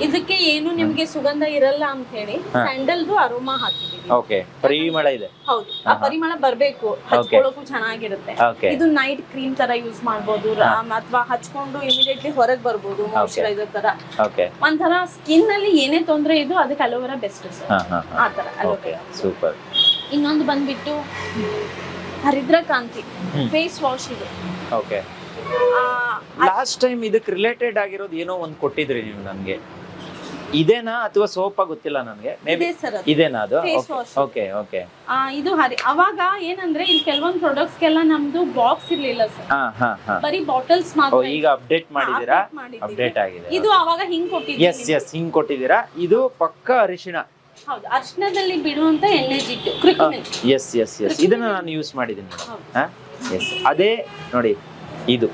ಇದಕ್ಕೆ ಏನು ನಿಮ್ಗೆ ಸುಗಂಧ ಇರಲ್ಲ ಅಂತ ಹೇಳಿ ಸ್ಯಾಂಡಲ್ದು ಅರೋಮಾ ಹಾಕಿದೀವಿ. ಓಕೆ ಪರಿಮಳ ಇದೆ. ಹೌದು, ಆ ಪರಿಮಳ ಬರ್ಬೇಕು, ಹಚ್ಕೊಳ್ಳೋಕು ಚೆನ್ನಾಗಿರುತ್ತೆ. ಓಕೆ ಇದು ನೈಟ್ ಕ್ರೀಮ್ ತರ ಯೂಸ್ ಮಾಡಬಹುದು, ಅಥವಾ ಹಚ್ಕೊಂಡು ಇಮಿಡಿಯೇಟ್ಲಿ ಹೊರಗೆ ಬರ್ಬೋದು ಮಾಯಿಶ್ಚರೈಸರ್ ತರ. ಓಕೆ ಒಂಥರ ಸ್ಕಿನ್ ಅಲ್ಲಿ ಏನೇ ತೊಂದರೆ ಇದು ಅದಕ್ಕೆ ಅಲೋವೆರಾ ಬೆಸ್ಟ್ ಸರ್. ಹಾ ಹಾ ಆ ತರ ಅಲೋವೆರಾ. ಸೂಪರ್. ಇನ್ನೊಂದು ಬಂದ್ಬಿಟ್ಟು ಹರಿದ್ರ ಕಾಂತಿ ಫೇಸ್ ವಾಶ್ ಇದು. ಓಕೆ ಲಾಸ್ಟ್ ಟೈಮ್ ಇದಕ್ಕೆ ರಿಲೇಟೆಡ್ ಆಗಿರೋದು ಏನೋ ಒಂದು ಕೊಟ್ಟಿದ್ರಿ ನೀವು ನನಗೆ, ಇದೇನಾ ಅಥವಾ ಸೋಪ್ ಗೊತ್ತಿಲ್ಲ ನನಗೆ. ಮೇಬಿ ಇದೆ ಸರ್ ಅದು. ಇದೇನಾ ಅದು? Face wash. ಓಕೆ ಓಕೆ ಇದು ಅವಾಗ ಏನಂದ್ರೆ ಇಲ್ಲಿ ಕೆಲವೊಂದು ಪ್ರಾಡಕ್ಟ್ಸ್ಗೆಲ್ಲ ನಮ್ದು ಬಾಕ್ಸ್ ಇರ್ಲಿಲ್ಲ ಸರ್, ಹಾ ಹಾ ಹಾ ಬರೀ ಬಾಟಲ್ಸ್ ಓ ಮಾತ್ರ. ಈಗ ಅಪ್ಡೇಟ್ ಮಾಡಿದೀರಾ? update ಮಾಡಿದ್ದೀವಿ. ಅಪ್ಡೇಟ್ ಆಗಿದೆ. ಇದು ಅವಾಗ ಹಿಂಗ್ ಕೊಟ್ಟಿದ್ದೀವಿ. ಎಸ್ ಎಸ್ ಹಿಂಗ್ ಕೊಟ್ಟಿದ್ದೀರಾ. ಇದು ಪಕ್ಕ ಅರಿಶಿಣ. ಹೌದು, ಅರ್ಶನದಲ್ಲಿ ಬಿಡುವಂತ ಎಣ್ಣೆ ಜಿಡ್ಡು ಕ್ರಿಕ್ಯುಮಿನ್. ಎಸ್ ಎಸ್ ಎಸ್ ಇದನ್ನ ನಾನು ಯೂಸ್ ಮಾಡಿದ್ದೀನಿ. ಹಾ ಎಸ್ ಅದೇ ನೋಡಿ ಇದು.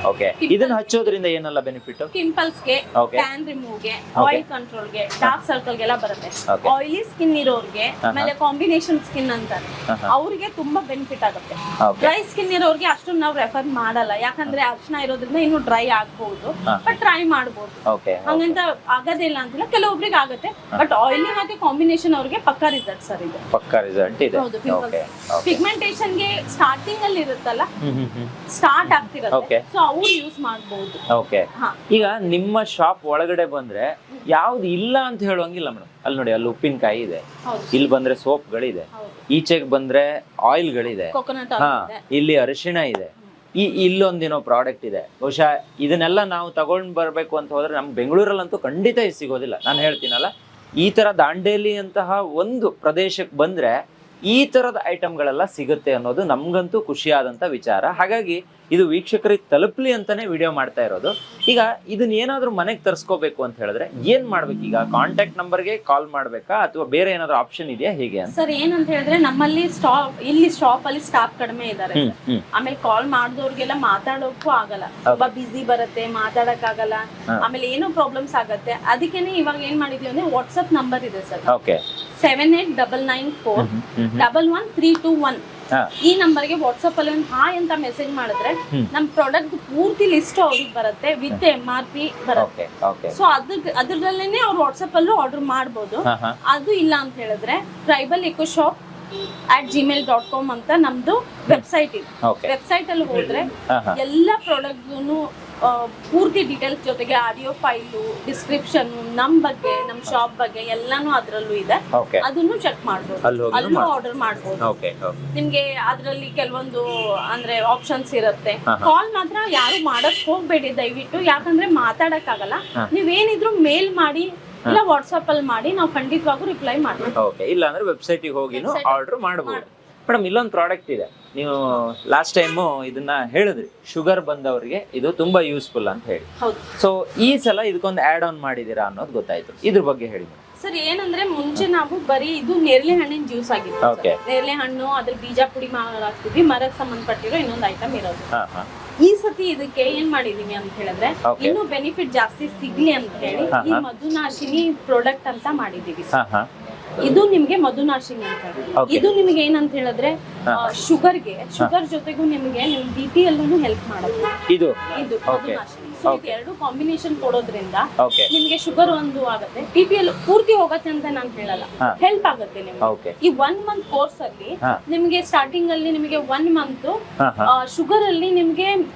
ಓಕೆ ಇದನ್ನ ಹಚ್ಚೋದ್ರಿಂದ ಏನೆಲ್ಲ ಬೆನಿಫಿಟ್? ಪಿಂಪಲ್ಸ್ ಗೆ, Okay. ಟ್ಯಾನ್ ರಿಮೂವ್ ಗೆ, ಆಯಿಲ್ ಕಂಟ್ರೋಲ್ ಗೆ, ಡಾರ್ಕ್ ಸರ್ಕಲ್ ಗೆಲ್ಲ ಬರುತ್ತೆ. Okay. ಆಯಿಲಿ ಸ್ಕಿನ್ ಇರೋರ್ಗೆ, ಆಮೇಲೆ ಕಾಂಬಿನೇಷನ್ ಸ್ಕಿನ್ ಅಂತಾರೆ, ಅವ್ರಿಗೆ ತುಂಬಾ ಬೆನಿಫಿಟ್ ಆಗುತ್ತೆ. Okay. ಡ್ರೈ ಸ್ಕಿನ್ ಇರೋರ್ಗೆ ಅಷ್ಟು ನಾವು ರೆಫರ್ ಮಾಡಲ್ಲ, ಯಾಕಂದ್ರೆ ಅರ್ಶನ ಇರೋದ್ರಿಂದ ಇನ್ನು ಡ್ರೈ ಆಗ್ಬಹುದು, ಬಟ್ ಟ್ರೈ ಮಾಡಬಹುದು. ಓಕೆ ಹಂಗಂತ ಆಗೋದಿಲ್ಲ ಅಂತಿಲ್ಲ, ಕೆಲವೊಬ್ರಿಗೆ ಆಗುತ್ತೆ. ಬಟ್ ಆಯಿಲಿ ಮತ್ತೆ ಕಾಂಬಿನೇಷನ್ ಅವ್ರಿಗೆ ಪಕ್ಕಾ ರಿಸಲ್ಟ್ ಸರ್ ಇದು. ಪಕ್ಕ ರಿಸಲ್ಟ್ ಇದೆ. ಹೌದು, ಓಕೆ ಪಿಗ್ಮೆಂಟೇಷನ್ ಗೆ ಸ್ಟಾರ್ಟಿಂಗ್ ಅಲ್ಲಿ ಇರುತ್ತಲ್ಲ, ಸ್ಟಾರ್ಟ್ ಆಗ್ತಿರುತ್ತೆ, ಸೊ ಅವ್ರು ಯೂಸ್ ಮಾಡಬಹುದು. ಓಕೆ ಈಗ ನಿಮ್ಮ ಶಾಪ್ ಒಳಗಡೆ ಬಂದ್ರೆ ಯಾವ್ದು ಇಲ್ಲ ಅಂತ ಹೇಳುವಂಗಿಲ್ಲ ಮೇಡಮ್. ಅಲ್ಲಿ ನೋಡಿ, ಅಲ್ಲಿ ಉಪ್ಪಿನಕಾಯಿ ಇದೆ, ಇಲ್ಲಿ ಬಂದ್ರೆ ಸೋಪ್ಗಳಿದೆ, ಈಚೆಗೆ ಬಂದ್ರೆ ಆಯಿಲ್ಗಳಿದೆ, ಕೊಕೊನಟ್ ಹಾ ಇಲ್ಲಿ ಅರಿಶಿಣ ಇದೆ, ಇಲ್ಲೊಂದಿನೋ ಪ್ರಾಡಕ್ಟ್ ಇದೆ. ಬಹುಶಃ ಇದನ್ನೆಲ್ಲ ನಾವು ತಗೊಂಡ್ ಬರ್ಬೇಕು ಅಂತ ಹೋದ್ರೆ ನಮ್ ಬೆಂಗಳೂರಲ್ಲಂತೂ ಖಂಡಿತ ಇದು ಸಿಗೋದಿಲ್ಲ. ನಾನು ಹೇಳ್ತೀನಲ್ಲ, ಈ ತರ ದಾಂಡೇಲಿ ಅಂತಹ ಒಂದು ಪ್ರದೇಶಕ್ಕೆ ಬಂದ್ರೆ ಈ ತರದ ಐಟಮ್ಗಳೆಲ್ಲ ಸಿಗುತ್ತೆ ಅನ್ನೋದು ನಮ್ಗಂತೂ ಖುಷಿಯಾದಂತ ವಿಚಾರ. ಹಾಗಾಗಿ ಇದು ವೀಕ್ಷಕರಿಗೆ ತಲುಪಲಿ ಅಂತಾನೆ ವಿಡಿಯೋ ಮಾಡ್ತಾ ಇರೋದು. ಈಗ ಇದನ್ನ ಏನಾದ್ರೂ ಮನೆಗೆ ತರಿಸ್ಕೋಬೇಕು ಅಂತ ಹೇಳಿದ್ರೆ ಏನ್ ಮಾಡ್ಬೇಕು? ಈಗ ಕಾಂಟ್ಯಾಕ್ಟ್ ನಂಬರ್ಗೆ ಕಾಲ್ ಮಾಡ್ಬೇಕಾ ಅಥವಾ ಬೇರೆ ಏನಾದ್ರು ಆಪ್ಷನ್ ಇದೆಯಾ, ಹೇಗೆ ಅಂತ? ಸರ್ ಏನಂತ ಹೇಳಿದ್ರೆ ನಮ್ಮಲ್ಲಿ ಇಲ್ಲಿ ಶಾಪ್ ಅಲ್ಲಿ ಸ್ಟಾಫ್ ಕಡಿಮೆ ಇದಾರೆ. ಆಮೇಲೆ ಕಾಲ್ ಮಾಡಿದವ್ರಿಗೆಲ್ಲ ಮಾತಾಡೋಕ್ಕೂ ಆಗಲ್ಲ, ತುಂಬಾ ಬಿಸಿ ಬರುತ್ತೆ, ಮಾತಾಡಕ್ ಆಗಲ್ಲ, ಆಮೇಲೆ ಏನೋ ಪ್ರಾಬ್ಲಮ್ಸ್ ಆಗತ್ತೆ. ಅದಕ್ಕೇನೆ ಇವಾಗ ಏನ್ ಮಾಡಿದ್ವಿ ಅಂದ್ರೆ ವಾಟ್ಸ್ಆಪ್ ನಂಬರ್ ಇದೆ ಸರ್, ಓಕೆ 7899411321. ಈ ನಂಬರ್ಗೆ ವಾಟ್ಸ್ಆಪ್ ಅಲ್ಲಿ ಒಂದು ಹಾಯ್ ಅಂತ ಮೆಸೇಜ್ ಮಾಡಿದ್ರೆ ನಮ್ ಪ್ರಾಡಕ್ಟ್ ಪೂರ್ತಿ ಲಿಸ್ಟ್ ಅವ್ರಿಗೆ ಬರುತ್ತೆ, ವಿತ್ MRP ಬರುತ್ತೆ. ಸೊ ಅದ್ರಲ್ಲೇನೆ ಅವ್ರು ವಾಟ್ಸ್ಆಪ್ ಅಲ್ಲೂ ಆರ್ಡರ್ ಮಾಡ್ಬೋದು. ಅದು ಇಲ್ಲ ಅಂತ ಹೇಳಿದ್ರೆ tribalEcoshop@gmail.com ಅಂತ ನಮ್ದು ವೆಬ್ಸೈಟ್ ಇದೆ. ವೆಬ್ಸೈಟ್ ಅಲ್ಲಿ ಹೋದ್ರೆ ಎಲ್ಲ ಪ್ರಾಡಕ್ಟ್ ಪೂರ್ತಿ ಡೀಟೇಲ್ಸ್ ಜೊತೆಗೆ ಆಡಿಯೋ ಫೈಲು, ಡಿಸ್ಕ್ರಿಪ್ಷನ್, ನಮ್ ಬಗ್ಗೆ, ನಮ್ ಶಾಪ್ ಬಗ್ಗೆ ಎಲ್ಲಾನು ಅದ್ರಲ್ಲೂ ಇದೆ. ಅದನ್ನು ಚೆಕ್ ಮಾಡ್ಬೋದು, ಅಲ್ಲೂ ಆರ್ಡರ್ ಮಾಡ್ಬೋದು. ನಿಮ್ಗೆ ಅದ್ರಲ್ಲಿ ಕೆಲವೊಂದು ಅಂದ್ರೆ ಆಪ್ಷನ್ಸ್ ಇರುತ್ತೆ. ಕಾಲ್ ಮಾತ್ರ ಯಾರು ಮಾಡಕ್ ಹೋಗ್ಬೇಡಿ ದಯವಿಟ್ಟು, ಯಾಕಂದ್ರೆ ಮಾತಾಡಕ್ ಆಗಲ್ಲ. ನೀವೇನಿದ್ರು ಮೇಲ್ ಮಾಡಿ ಇಲ್ಲ ವಾಟ್ಸ್ಆಪ್ ಅಲ್ಲಿ ಮಾಡಿ, ನಾವು ಖಂಡಿತವಾಗೂ ರಿಪ್ಲೈ ಮಾಡ್ತೀವಿ. ಇಲ್ಲ ಅಂದ್ರೆ ವೆಬ್ಸೈಟ್ ಹೋಗಿನೂ ಆರ್ಡರ್ ಮಾಡಬಹುದು. ಮೇಡಮ್ ಇಲ್ಲೊಂದು ಪ್ರಾಡಕ್ಟ್ ಇದೆ, ನೀವು ಲಾಸ್ಟ್ ಟೈಮ್ ಇದನ್ನ ಹೇಳಿದ್ರಿ, ಶುಗರ್ ಬಂದವರಿಗೆ ಇದು ತುಂಬಾ ಯೂಸ್ಫುಲ್ ಅಂತ ಹೇಳಿ. ಸೊ ಈ ಸಲ ಇದಕ್ಕೊಂದು ಆಡ್ ಆನ್ ಮಾಡಿದೀರಾ ಅನ್ನೋದು ಗೊತ್ತಾಯ್ತು, ಇದ್ರ ಬಗ್ಗೆ ಹೇಳಿ. ಸರ್ ಏನಂದ್ರೆ ಮುಂಚೆ ನಾವು ಬರೀ ಇದು ನೇರಳೆ ಹಣ್ಣಿನ ಜ್ಯೂಸ್ ಆಗಿತ್ತು. ನೇರಳೆ ಹಣ್ಣು ಅದ್ರ ಬೀಜ ಪುಡಿ ಹಾಕ್ತಿದ್ವಿ, ಮರಕ್ಕೆ ಸಂಬಂಧಪಟ್ಟಿರೋ ಇನ್ನೊಂದು ಐಟಮ್ ಇರೋದು. ಈ ಸತಿ ಇದಕ್ಕೆ ಏನ್ ಮಾಡಿದೀವಿ ಅಂತ ಹೇಳಿದ್ರೆ ಇನ್ನು ಬೆನಿಫಿಟ್ ಜಾಸ್ತಿ ಸಿಗ್ಲಿ ಅಂತ ಹೇಳಿ ಈ ಮಧುನಾಶಿನಿ ಪ್ರಾಡಕ್ಟ್ ಅಂತ ಮಾಡಿದೀವಿ. ಇದು ನಿಮ್ಗೆ ಮಧುನಾಶಿನಿ ಅಂತ. Okay. ಇದು ನಿಮ್ಗೆ ಏನಂತ ಹೇಳಿದ್ರೆ ಶುಗರ್ ಜೊತೆಗೂ ನಿಮ್ಗೆ ನಿಮ್ BP ಅಲ್ಲೂ ಹೆಲ್ಪ್ ಮಾಡುತ್ತೆ ಇದು ಇದು Okay. ಮಧುನಾಶಿನಿ. So ಇದು ಎರಡು ಕಾಂಬಿನೇಷನ್ ಕೊಡೋದ್ರಿಂದ ಓಕೆ ನಿಮ್ಗೆ ಶುಗರ್ ಒಂದು ಆಗುತ್ತೆ, BPL ಪೂರ್ತಿ ಹೋಗತ್ತೆ ಅಂತ ನಾನು ಹೇಳಲ್ಲ, ಹಾ. ಹೆಲ್ಪ್ ಆಗುತ್ತೆ ನಿಮ್ಗೆ. ಓಕೆ ಈ 1 ಮಂತ್ ಕೋರ್ಸ್ ಅಲ್ಲಿ ಹಾ. ನಿಮ್ಗೆ ಸ್ಟಾರ್ಟಿಂಗ್ ಅಲ್ಲಿ ನಿಮ್ಗೆ 1 ಮಂತ್ ಹಾ ಹಾ ಶುಗರ್ ಅಲ್ಲಿ ನಿಮ್ಗೆ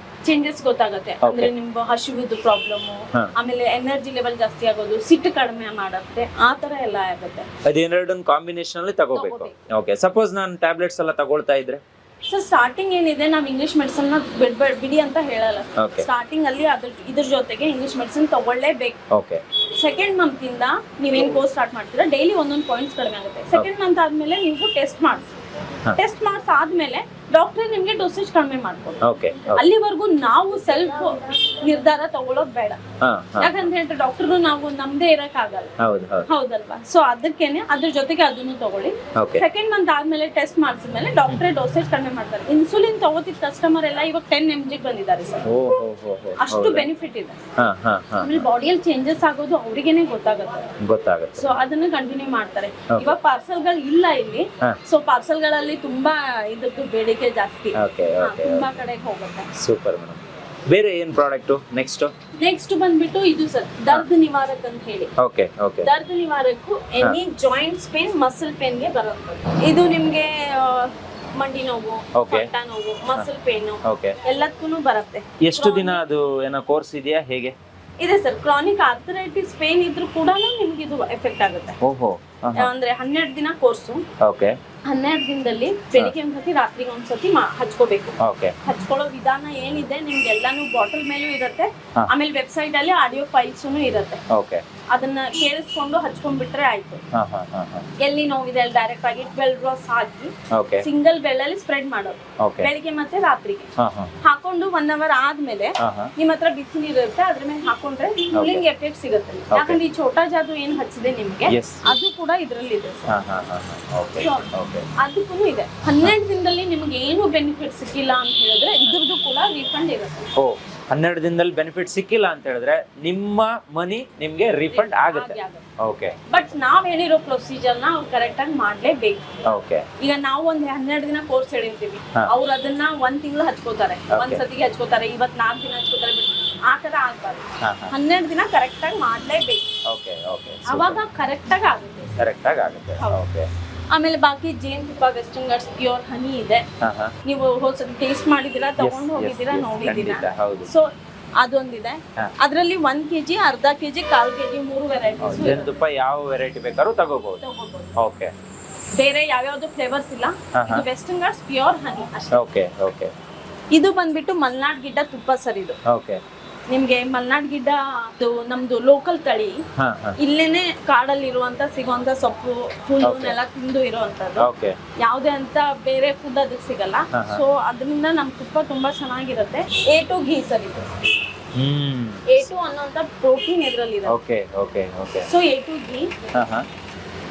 ಚೇಂಜಸ್ ಗೊತ್ತಾಗುತ್ತೆ. ಅಂದ್ರೆ Okay. ನಿಮ್ಗೆ ಹಸಿವಿದ್ದು ಪ್ರಾಬ್ಲಮ್, ಹಾ. ಆಮೇಲೆ ಎನರ್ಜಿ ಲೆವೆಲ್ ಜಾಸ್ತಿ ಆಗೋದು, ಸಿಟ್ಟು ಕಡಿಮೆ ಮಾಡುತ್ತೆ, ಆ ತರ ಎಲ್ಲ ಆಗುತ್ತೆ. ಅದೇನೆರಡನ್ನ ಕಾಂಬಿನೇಷನ್ ಅಲ್ಲಿ ತಗೋಬೇಕು. ಓಕೆ, ಸಪೋಸ್ ನಾನು ಟ್ಯಾಬ್ಲೆಟ್ಸ್ ಎಲ್ಲ ತಗೊಳ್ತಾ ಇದ್ರೆ ಸೊ ಸ್ಟಾರ್ಟಿಂಗ್ ಏನಿದೆ, ನಾವ್ ಇಂಗ್ಲಿಷ್ ಮೆಡಿಸಿನ್ ನ ಬಿಡಿ ಅಂತ ಹೇಳಲ್ಲ. Okay. ಸ್ಟಾರ್ಟಿಂಗ್ ಅಲ್ಲಿ ಇದ್ರ ಜೊತೆಗೆ ಇಂಗ್ಲಿಷ್ ಮೆಡಿಸಿನ್ ತಗೊಳ್ಳೇಬೇಕು. ಓಕೆ ಸೆಕೆಂಡ್ ಮಂತ್ ಇಂದ ನೀವೇನ್ ಕೋರ್ಸ್ ಸ್ಟಾರ್ಟ್ ಮಾಡ್ತೀರಾ, ಡೈಲಿ ಒಂದೊಂದು ಪಾಯಿಂಟ್ಸ್ ಕಡಿಮೆ ಆಗುತ್ತೆ. ಸೆಕೆಂಡ್ ಮಂತ್ ಆದ್ಮೇಲೆ ನೀವು ಟೆಸ್ಟ್ ಮಾಡಿಸಿ, ಹಾ. ಟೆಸ್ಟ್ ಮಾಡಿಸ್ ಆದ್ಮೇಲೆ ಡಾಕ್ಟರ್ ನಿಮ್ಗೆ ಡೋಸೇಜ್ ಕಡಿಮೆ ಮಾಡ್ಕೊಡಿ. ಓಕೆ ಅಲ್ಲಿವರೆಗೂ ನಾವು ಸೆಲ್ಫ್ ನಿರ್ಧಾರ ತಗೊಳ್ಳೋದು ಬೇಡ. ಹಾ ಹಾ ಯಾಕಂತ ಹೇಳಿದ್ರೆ ಡಾಕ್ಟರ್ ನಾವು ನಮ್ದೇ ಇರಕ್ ಆಗಲ್ಲ, ಹೌದು ಹೌದು ಹೌದಲ್ವಾ? ಸೊ ಅದಕ್ಕೇನೆ ಅದ್ರ ಜೊತೆಗೆ ಅದನ್ನು ತಗೊಳ್ಳಿ. ಓಕೆ ಸೆಕೆಂಡ್ ಮಂತ್ ಆದ್ಮೇಲೆ ಟೆಸ್ಟ್ ಮಾಡಿಸಿದ್ಮೇಲೆ ಡಾಕ್ಟ್ರೇ ಡೋಸೇಜ್ ಕಡಿಮೆ ಮಾಡ್ತಾರೆ. ಇನ್ಸುಲಿನ್ ತಗೋತಿದ್ದ ಕಸ್ಟಮರ್ ಎಲ್ಲ ಇವಾಗ 10 mg ಬಂದಿದ್ದಾರೆ ಸರ್. ಓ ಹೋ ಹೋ ಹೋ ಅಷ್ಟು ಬೆನಿಫಿಟ್ ಇದೆ. ಹಾ ಹಾ ಹಾ ಆಮೇಲೆ ಬಾಡಿಯಲ್ಲಿ ಚೇಂಜಸ್ ಆಗೋದು ಅವ್ರಿಗೇನೆ ಗೊತ್ತಾಗುತ್ತೆ. ಗೊತ್ತಾಗುತ್ತೆ. ಸೊ ಅದನ್ನ ಕಂಟಿನ್ಯೂ ಮಾಡ್ತಾರೆ. Okay. ಇವಾಗ ಪಾರ್ಸಲ್ಗಳು ಇಲ್ಲ ಇಲ್ಲಿ, ಹಾ. ಸೊ ಪಾರ್ಸಲ್ಗಳಲ್ಲಿ ತುಂಬಾ ಇದಕ್ಕೆ ಬೇಡಿಕೆ ಜಾಸ್ತಿ. ಓಕೆ ಓಕೆ ತುಂಬಾ ಕಡೆಗೆ ಹೋಗುತ್ತೆ. Super madam. ಬೇರೆ ಏನ್ ಪ್ರಾಡಕ್ಟ್ ನೆಕ್ಸ್ಟ್ ಬಂದ್ಬಿಟ್ಟು ಇದು ಸರ್ ದರ್ದ್ ನಿವಾರಕ್ ಅಂತ ಹೇಳಿ. Okay okay ದರ್ದ್ ನಿವಾರಕ್ಕೂ any joints pain, muscle ಪೇನ್ಗೆ ಬರುತ್ತೆ. ಇದು ನಿಮ್ಗೆ ಮಂಡಿ ನೋವು, Okay. ಸೊಂಟ ನೋವು, ಮಸಲ್ ಪೇನ್ ಓಕೆ ಎಲ್ಲದಕ್ಕೂ ಬರುತ್ತೆ. ಎಷ್ಟು ದಿನ ಅದು ಏನೋ ಕೋರ್ಸ್ ಇದೆಯಾ ಹೇಗೆ? ಇದೆ ಸರ್. ಕ್ರಾನಿಕ್ ಆರ್ಥರೈಟಿಸ್ ಪೇನ್ ಇದ್ರೂ ಕೂಡ ನಿಮ್ಗೆ ಇದು ಎಫೆಕ್ಟ್ ಆಗುತ್ತೆ. ಓಹೋ ಅಂದ್ರೆ 12 ದಿನ ಕೋರ್ಸು. ಓಕೆ 12 ದಿನದಲ್ಲಿ ಬೆಳಿಗ್ಗೆ ಒಂದ್ಸತಿ ರಾತ್ರಿಗೆ ಒಂದ್ಸತಿ ಹಚ್ಕೋಬೇಕು. ಓಕೆ ಹಚ್ಕೊಳ್ಳೋ ವಿಧಾನ ಏನಿದೆ ನಿಮ್ಗೆ ಎಲ್ಲಾನು ಬಾಟಲ್ ಮೇಲೂ ಇರುತ್ತೆ. ಹಾ. ಆಮೇಲೆ ವೆಬ್ಸೈಟ್ ಅಲ್ಲಿ ಆಡಿಯೋ ಫೈಲ್ಸ್ ಇರುತ್ತೆ. ಓಕೆ ಅದನ್ನ ಕೇಳಿಸ್ಕೊಂಡು ಹಚ್ಕೊಂಡ್ಬಿಟ್ರೆ ಆಯ್ತು. ಹಾ ಹಾ ಹಾ ಹಾ ಎಲ್ಲಿ ನೋವಿದೆ ಅಲ್ಲಿ ಡೈರೆಕ್ಟ್ ಆಗಿ 12 ಡ್ರಾಪ್ಸ್ ಹಾಕಿ ಓಕೆ ಸಿಂಗಲ್ ಬೆಳ್ಳಲ್ಲಿ ಸ್ಪ್ರೆಡ್ ಮಾಡೋದು ಓಕೆ ಬೆಳಿಗ್ಗೆ ಮತ್ತೆ ರಾತ್ರಿಗೆ. ಹಾ ಹಾ ಹಾಕೊಂಡು 1 hour ಆದ್ಮೇಲೆ ಹಾ ಹಾ ನಿಮ್ ಹತ್ರ ಬಿಸಿ ನೀರು ಇರುತ್ತೆ, ಅದ್ರ ಮೇಲೆ ಹಾಕೊಂಡ್ರೆ ಕೂಲಿಂಗ್ ಎಫೆಕ್ಟ್ ಸಿಗುತ್ತೆ. ಯಾಕಂದ್ರೆ ಈ ಛೋಟಾ ಜಾದು ಏನ್ ಹಚ್ಚಿದೆ ನಿಮ್ಗೆ, Yes. ಅದು ಕೂಡ ಇದ್ರಲ್ಲಿ ಇದೆ sir. ಹಾ ಹಾ ಹಾ ಓಕೆ So, ಓಕೆ ಅದಕ್ಕೂ ಇದೆ. 12 ದಿನದಲ್ಲಿ ನಿಮ್ಗೆ ಏನು ಬೆನಿಫಿಟ್ ಸಿಕ್ಕಿಲ್ಲ ಅಂತ ಹೇಳಿದ್ರೆ ಇದ್ರದ್ದು ಕೂಡ ರಿಫಂಡ್ ಇರುತ್ತೆ. ಓ 12 ದಿನದಲ್ಲಿ ಬೆನಿಫಿಟ್ ಸಿಕ್ಕಿಲ್ಲ ಅಂತ ಹೇಳಿದ್ರೆ ನಿಮ್ಮ ಮನಿ ನಿಮ್ಗೆ ರಿಫಂಡ್ ಆಗುತ್ತೆ. ಓಕೆ ಬಟ್ ನಾವ್ ಹೇಳಿರೋ ಪ್ರೊಸೀಜರ್ ನ ಅವ್ರು ಕರೆಕ್ಟ್ ಆಗಿ ಮಾಡ್ಲೇಬೇಕು. ಓಕೆ ಈಗ ನಾವು ಒಂದ್ 12 ದಿನ ಕೋರ್ಸ್ ಹೇಳಿರ್ತೀವಿ, ಹಾ. ಅವ್ರು ಅದನ್ನ 1 ತಿಂಗಳು ಹಚ್ಕೋತಾರೆ, Okay. ಒಂದ್ಸತಿಗೆ ಹಚ್ಕೋತಾರೆ, ಇವತ್ 4 ದಿನ ಹಚ್ಕೋತಾರೆ. ಆ ತರ ಆಗ್ಬಾರ್ದು. ಹಾ ಹಾ 12 ದಿನ ಕರೆಕ್ಟ್ ಆಗಿ ಮಾಡ್ಲೇಬೇಕು, ಓಕೆ ಓಕೆ ಅವಾಗ ಕರೆಕ್ಟ್ ಆಗಿ ಆಗುತ್ತೆ. ಕರೆಕ್ಟ್ ಆಗಿ ಆಗುತ್ತೆ. ಹೌದು. ಓಕೆ ಆಮೇಲೆ ಬಾಕಿ ಜೇನುತುಪ್ಪ, ವೆಸ್ಟರ್ನ್ ಗಾರ್ಡ್ಸ್ ಪ್ಯೂರ್ ಹನಿ ಇದೆ. ಹಾ ಹಾ ನೀವು ಹೋದ್ಸತಿ ಟೇಸ್ಟ್ ಮಾಡಿದಿರಾ, ತಗೊಂಡು ಹೋಗಿದ್ದೀರಾ, ನೋಡಿದ್ದೀರಾ? ಖಂಡಿತ ಹೌದು. ಸೊ ಅದೊಂದಿದೆ. ಹಾ. ಅದ್ರಲ್ಲಿ 1 kg, ಅರ್ಧ kg, 1/4 kg 3 ವೆರೈಟೀಸ್ ಜೇನುತುಪ್ಪ ಯಾವ ವೆರೈಟಿ ಬೇಕಾದ್ರೂ ತಗೋಬಹುದು. ತಗೋಬಹುದು. ಓಕೆ ಬೇರೆ ಯಾವ್ಯಾವ್ದು ಫ್ಲೇವರ್ಸ್ ಇಲ್ಲ. ಹಾ, ಹಾ. ಇದು ವೆಸ್ಟರ್ನ್ ಗಾರ್ಡ್ಸ್ ಪ್ಯೂರ್ ಹನಿ ಅಷ್ಟೇ. ಓಕೆ ಓಕೆ ಇದು ಬಂದ್ಬಿಟ್ಟು ಮಲ್ನಾಡ್ ಗಿಡ್ಡ ತುಪ್ಪ ಸರ್. ಇದು ಓಕೆ ನಿಮ್ಗೆ ಮಲ್ನಾಡ್ ಗಿಡ್ಡ ನಮ್ದು ಲೋಕಲ್ ತಳಿ. ಹಾ ಹಾ ಇಲ್ಲೇನೆ ಕಾಡಲ್ಲಿ ಇರುವಂತ ಸಿಗುವಂತ ಸೊಪ್ಪು ಹುಲ್ಲುನೆಲ್ಲ Okay. ತಿಂದು ಇರುವಂತದ್ದು. ಓಕೆ ಯಾವ್ದೇ ಅಂತ ಬೇರೆ ಫುಡ್ ಅದಕ್ಕೆ ಸಿಗಲ್ಲ. ಹಾ, ಹಾ. ಸೊ ಅದರಿಂದ ನಮ್ ತುಪ್ಪ ತುಂಬಾ ಚೆನ್ನಾಗಿರುತ್ತೆ. A2 ಘೀ ಸರ್ ಇದು. ಹ್ಮ್ A2 ಅನ್ನೋಂತ ಪ್ರೋಟೀನ್ ಇದ್ರಲ್ಲಿ ಇದೆ. Okay okay okay so A2 ಘೀ ಹಾ ಹಾ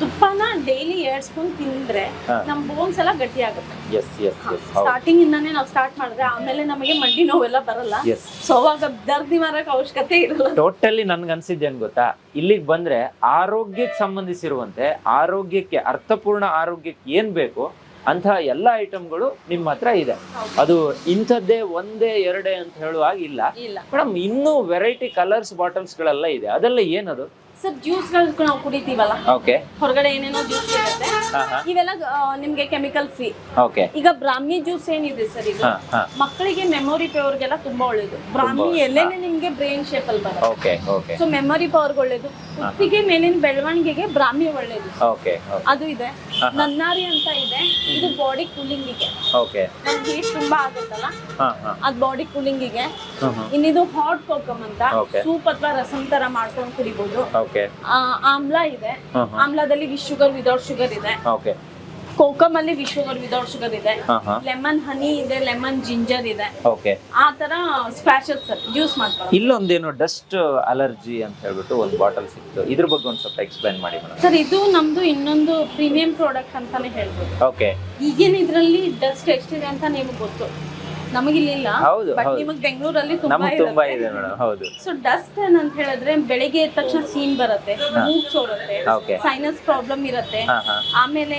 ತುಪ್ಪನ ಡೈಲಿ 2 ಸ್ಪೂನ್ ತಿಂದ್ರೆ ಹಾ. ನಮ್ ಬೋನ್ಸ್ ಎಲ್ಲ ಗಟ್ಟಿ ಆಗುತ್ತೆ. ಎಸ್ ಎಸ್ ಎಸ್ ಹೌದು. ಸ್ಟಾರ್ಟಿಂಗ್ ಇಂದಾನೆ ನಾವು ಸ್ಟಾರ್ಟ್ ಮಾಡಿದ್ರೆ ಆಮೇಲೆ ನಮಗೆ ಮಂಡಿ ನೋವೆಲ್ಲ ಬರಲ್ಲ. Yes. ಸೊ ಅವಾಗ ದರ್ದ್ ನಿವಾರಕ ಅವಶ್ಯಕತೆ ಇರಲ್ಲ. ಟೋಟಲಿ ನನ್ಗೆ ಅನ್ಸಿದ್ದೇನ್ ಗೊತ್ತಾ, ಇಲ್ಲಿಗೆ ಬಂದ್ರೆ ಆರೋಗ್ಯಕ್ಕೆ ಸಂಬಂಧಿಸಿರುವಂತೆ ಆರೋಗ್ಯಕ್ಕೆ ಅರ್ಥಪೂರ್ಣ ಆರೋಗ್ಯಕ್ಕೆ ಏನ್ ಬೇಕು ಅಂತಹ ಎಲ್ಲ ಐಟಮ್ಗಳು ನಿಮ್ಮ ಹತ್ರ ಇದೆ. ಅದು ಇಂಥದ್ದೇ ಒಂದೇ ಎರಡೇ ಅಂತ ಹೇಳುವಾಗ ಇಲ್ಲ ಇಲ್ಲ ಮೇಡಮ್, ಇನ್ನೂ ವೆರೈಟಿ ಕಲರ್ಸ್ ಬಾಟಲ್ಸ್ ಗಳೆಲ್ಲ ಇದೆ. ಅದೆಲ್ಲ ಏನದು? ಸರ್ ಜ್ಯೂಸ್ಗಳು ನಾವು ಕುಡಿತೀವಲ್ಲ, ಓಕೆ ಹೊರಗಡೆ ಏನೇನೋ ಜ್ಯೂಸ್ ಇರುತ್ತೆ, ಹಾ ಹಾ ಇವೆಲ್ಲ ನಿಮ್ಗೆ ಕೆಮಿಕಲ್ ಫ್ರೀ. ಓಕೆ ಈಗ ಬ್ರಾಹ್ಮಿ ಜ್ಯೂಸ್ ಏನಿದೆ ಸರ್, ಇದು ಹಾ ಹಾ ಮಕ್ಕಳಿಗೆ ಮೆಮೊರಿ ಪವರ್ಗೆಲ್ಲ ತುಂಬಾ ಒಳ್ಳೇದು. ಬ್ರಾಹ್ಮಿ ಎಲೆನೆ ನಿಮ್ಗೆ ಬ್ರೈನ್ ಶೇಪ್ ಅಲ್ಲಿ ಬರುತ್ತೆ. Okay okay so memory power ಒಳ್ಳೇದು, ಕುತ್ತಿಗೆ ಮೇಲಿನ ಬೆಳವಣಿಗೆಗೆ ಬ್ರಾಹ್ಮಿ ಒಳ್ಳೇದು. ಓಕೆ ಅದು ಇದೆ. ನನ್ನಾರಿ ಅಂತ ಇದೆ, ಇದು ಬಾಡಿ ಕೂಲಿಂಗಿಗೆ. ಓಕೆ ನಮ್ಗೆ ಹೀಟ್ ತುಂಬಾ ಆಗುತ್ತಲ್ಲ, ಹಾ ಹಾ ಅದ್ ಬಾಡಿ ಕೂಲಿಂಗಿಗೆ. ಹಾ ಇನ್ನಿದು ಹಾಟ್ ಕೋಕಮ್ ಅಂತ, Okay. ಸೂಪ್ ಅಥವಾ ರಸಂ ತರ ಮಾಡ್ಕೊಂಡು ಕುಡಿಬಹುದು. ಓಕೆ ಆಮ್ಲ ಇದೆ. ಹಾ ಹಾ ಆಮ್ಲದಲ್ಲಿ ವಿತ್ ಶುಗರ್, ವಿದೌಟ್ ಶುಗರ್ ಇದೆ. ಓಕೆ ಕೋಕಮ್ ಅಲ್ಲಿ ವಿತ್ ಶುಗರ್, ವಿದೌಟ್ ಶುಗರ್ ಇದೆ. ಹಾ ಹಾ ಲೆಮನ್ ಹನಿ ಇದೆ, ಲೆಮನ್ ಜಿಂಜರ್ ಇದೆ. ಓಕೆ ಆ ತರ ಸ್ಕ್ವಾಶಸ್ ಸರ್ ಜ್ಯೂಸ್ ಮಾಡ್ತಾರೆ. ಇಲ್ಲೊಂದೇನು ಡಸ್ಟ್ ಅಲರ್ಜಿ ಅಂತ ಹೇಳ್ಬಿಟ್ಟು ಒಂದು ಬಾಟಲ್ ಸಿಕ್ತು, ಇದ್ರ ಬಗ್ಗೆ ಒಂದು ಸ್ವಲ್ಪ ಎಕ್ಸ್ಪ್ಲೈನ್ ಮಾಡಿ ಮೇಡಮ್. ಸರ್ ಇದು ನಮ್ದು ಇನ್ನೊಂದು ಪ್ರೀಮಿಯಂ ಪ್ರಾಡಕ್ಟ್ ಅಂತಾನೆ ಹೇಳ್ಬೋದು. ಓಕೆ ಈಗೇನು ಇದ್ರಲ್ಲಿ ಡಸ್ಟ್ ಎಷ್ಟಿದೆ ಅಂತ ನಿಮ್ಗೆ ಗೊತ್ತು. ನಮಗಿಲ್ಲ, ಹೌದು, ಬಟ್ ಹೌದು. ನಿಮಗ್ ಬೆಂಗಳೂರಲ್ಲಿ ತುಂಬಾ ನಮ್ಗೆ ತುಂಬಾ ಇದೆ ಮೇಡಮ್. ಹೌದು. ಸೊ ಡಸ್ಟ್ ಏನಂತ ಹೇಳಿದ್ರೆ ಬೆಳಿಗ್ಗೆ ಎದ್ದ ತಕ್ಷಣ ಸೀನ್ ಬರುತ್ತೆ, ಮೂಗ್ ಸೋರುತ್ತೆ, Okay. ಸೈನಸ್ ಪ್ರಾಬ್ಲಮ್ ಇರುತ್ತೆ, ಹಾ ಹಾ ಆಮೇಲೆ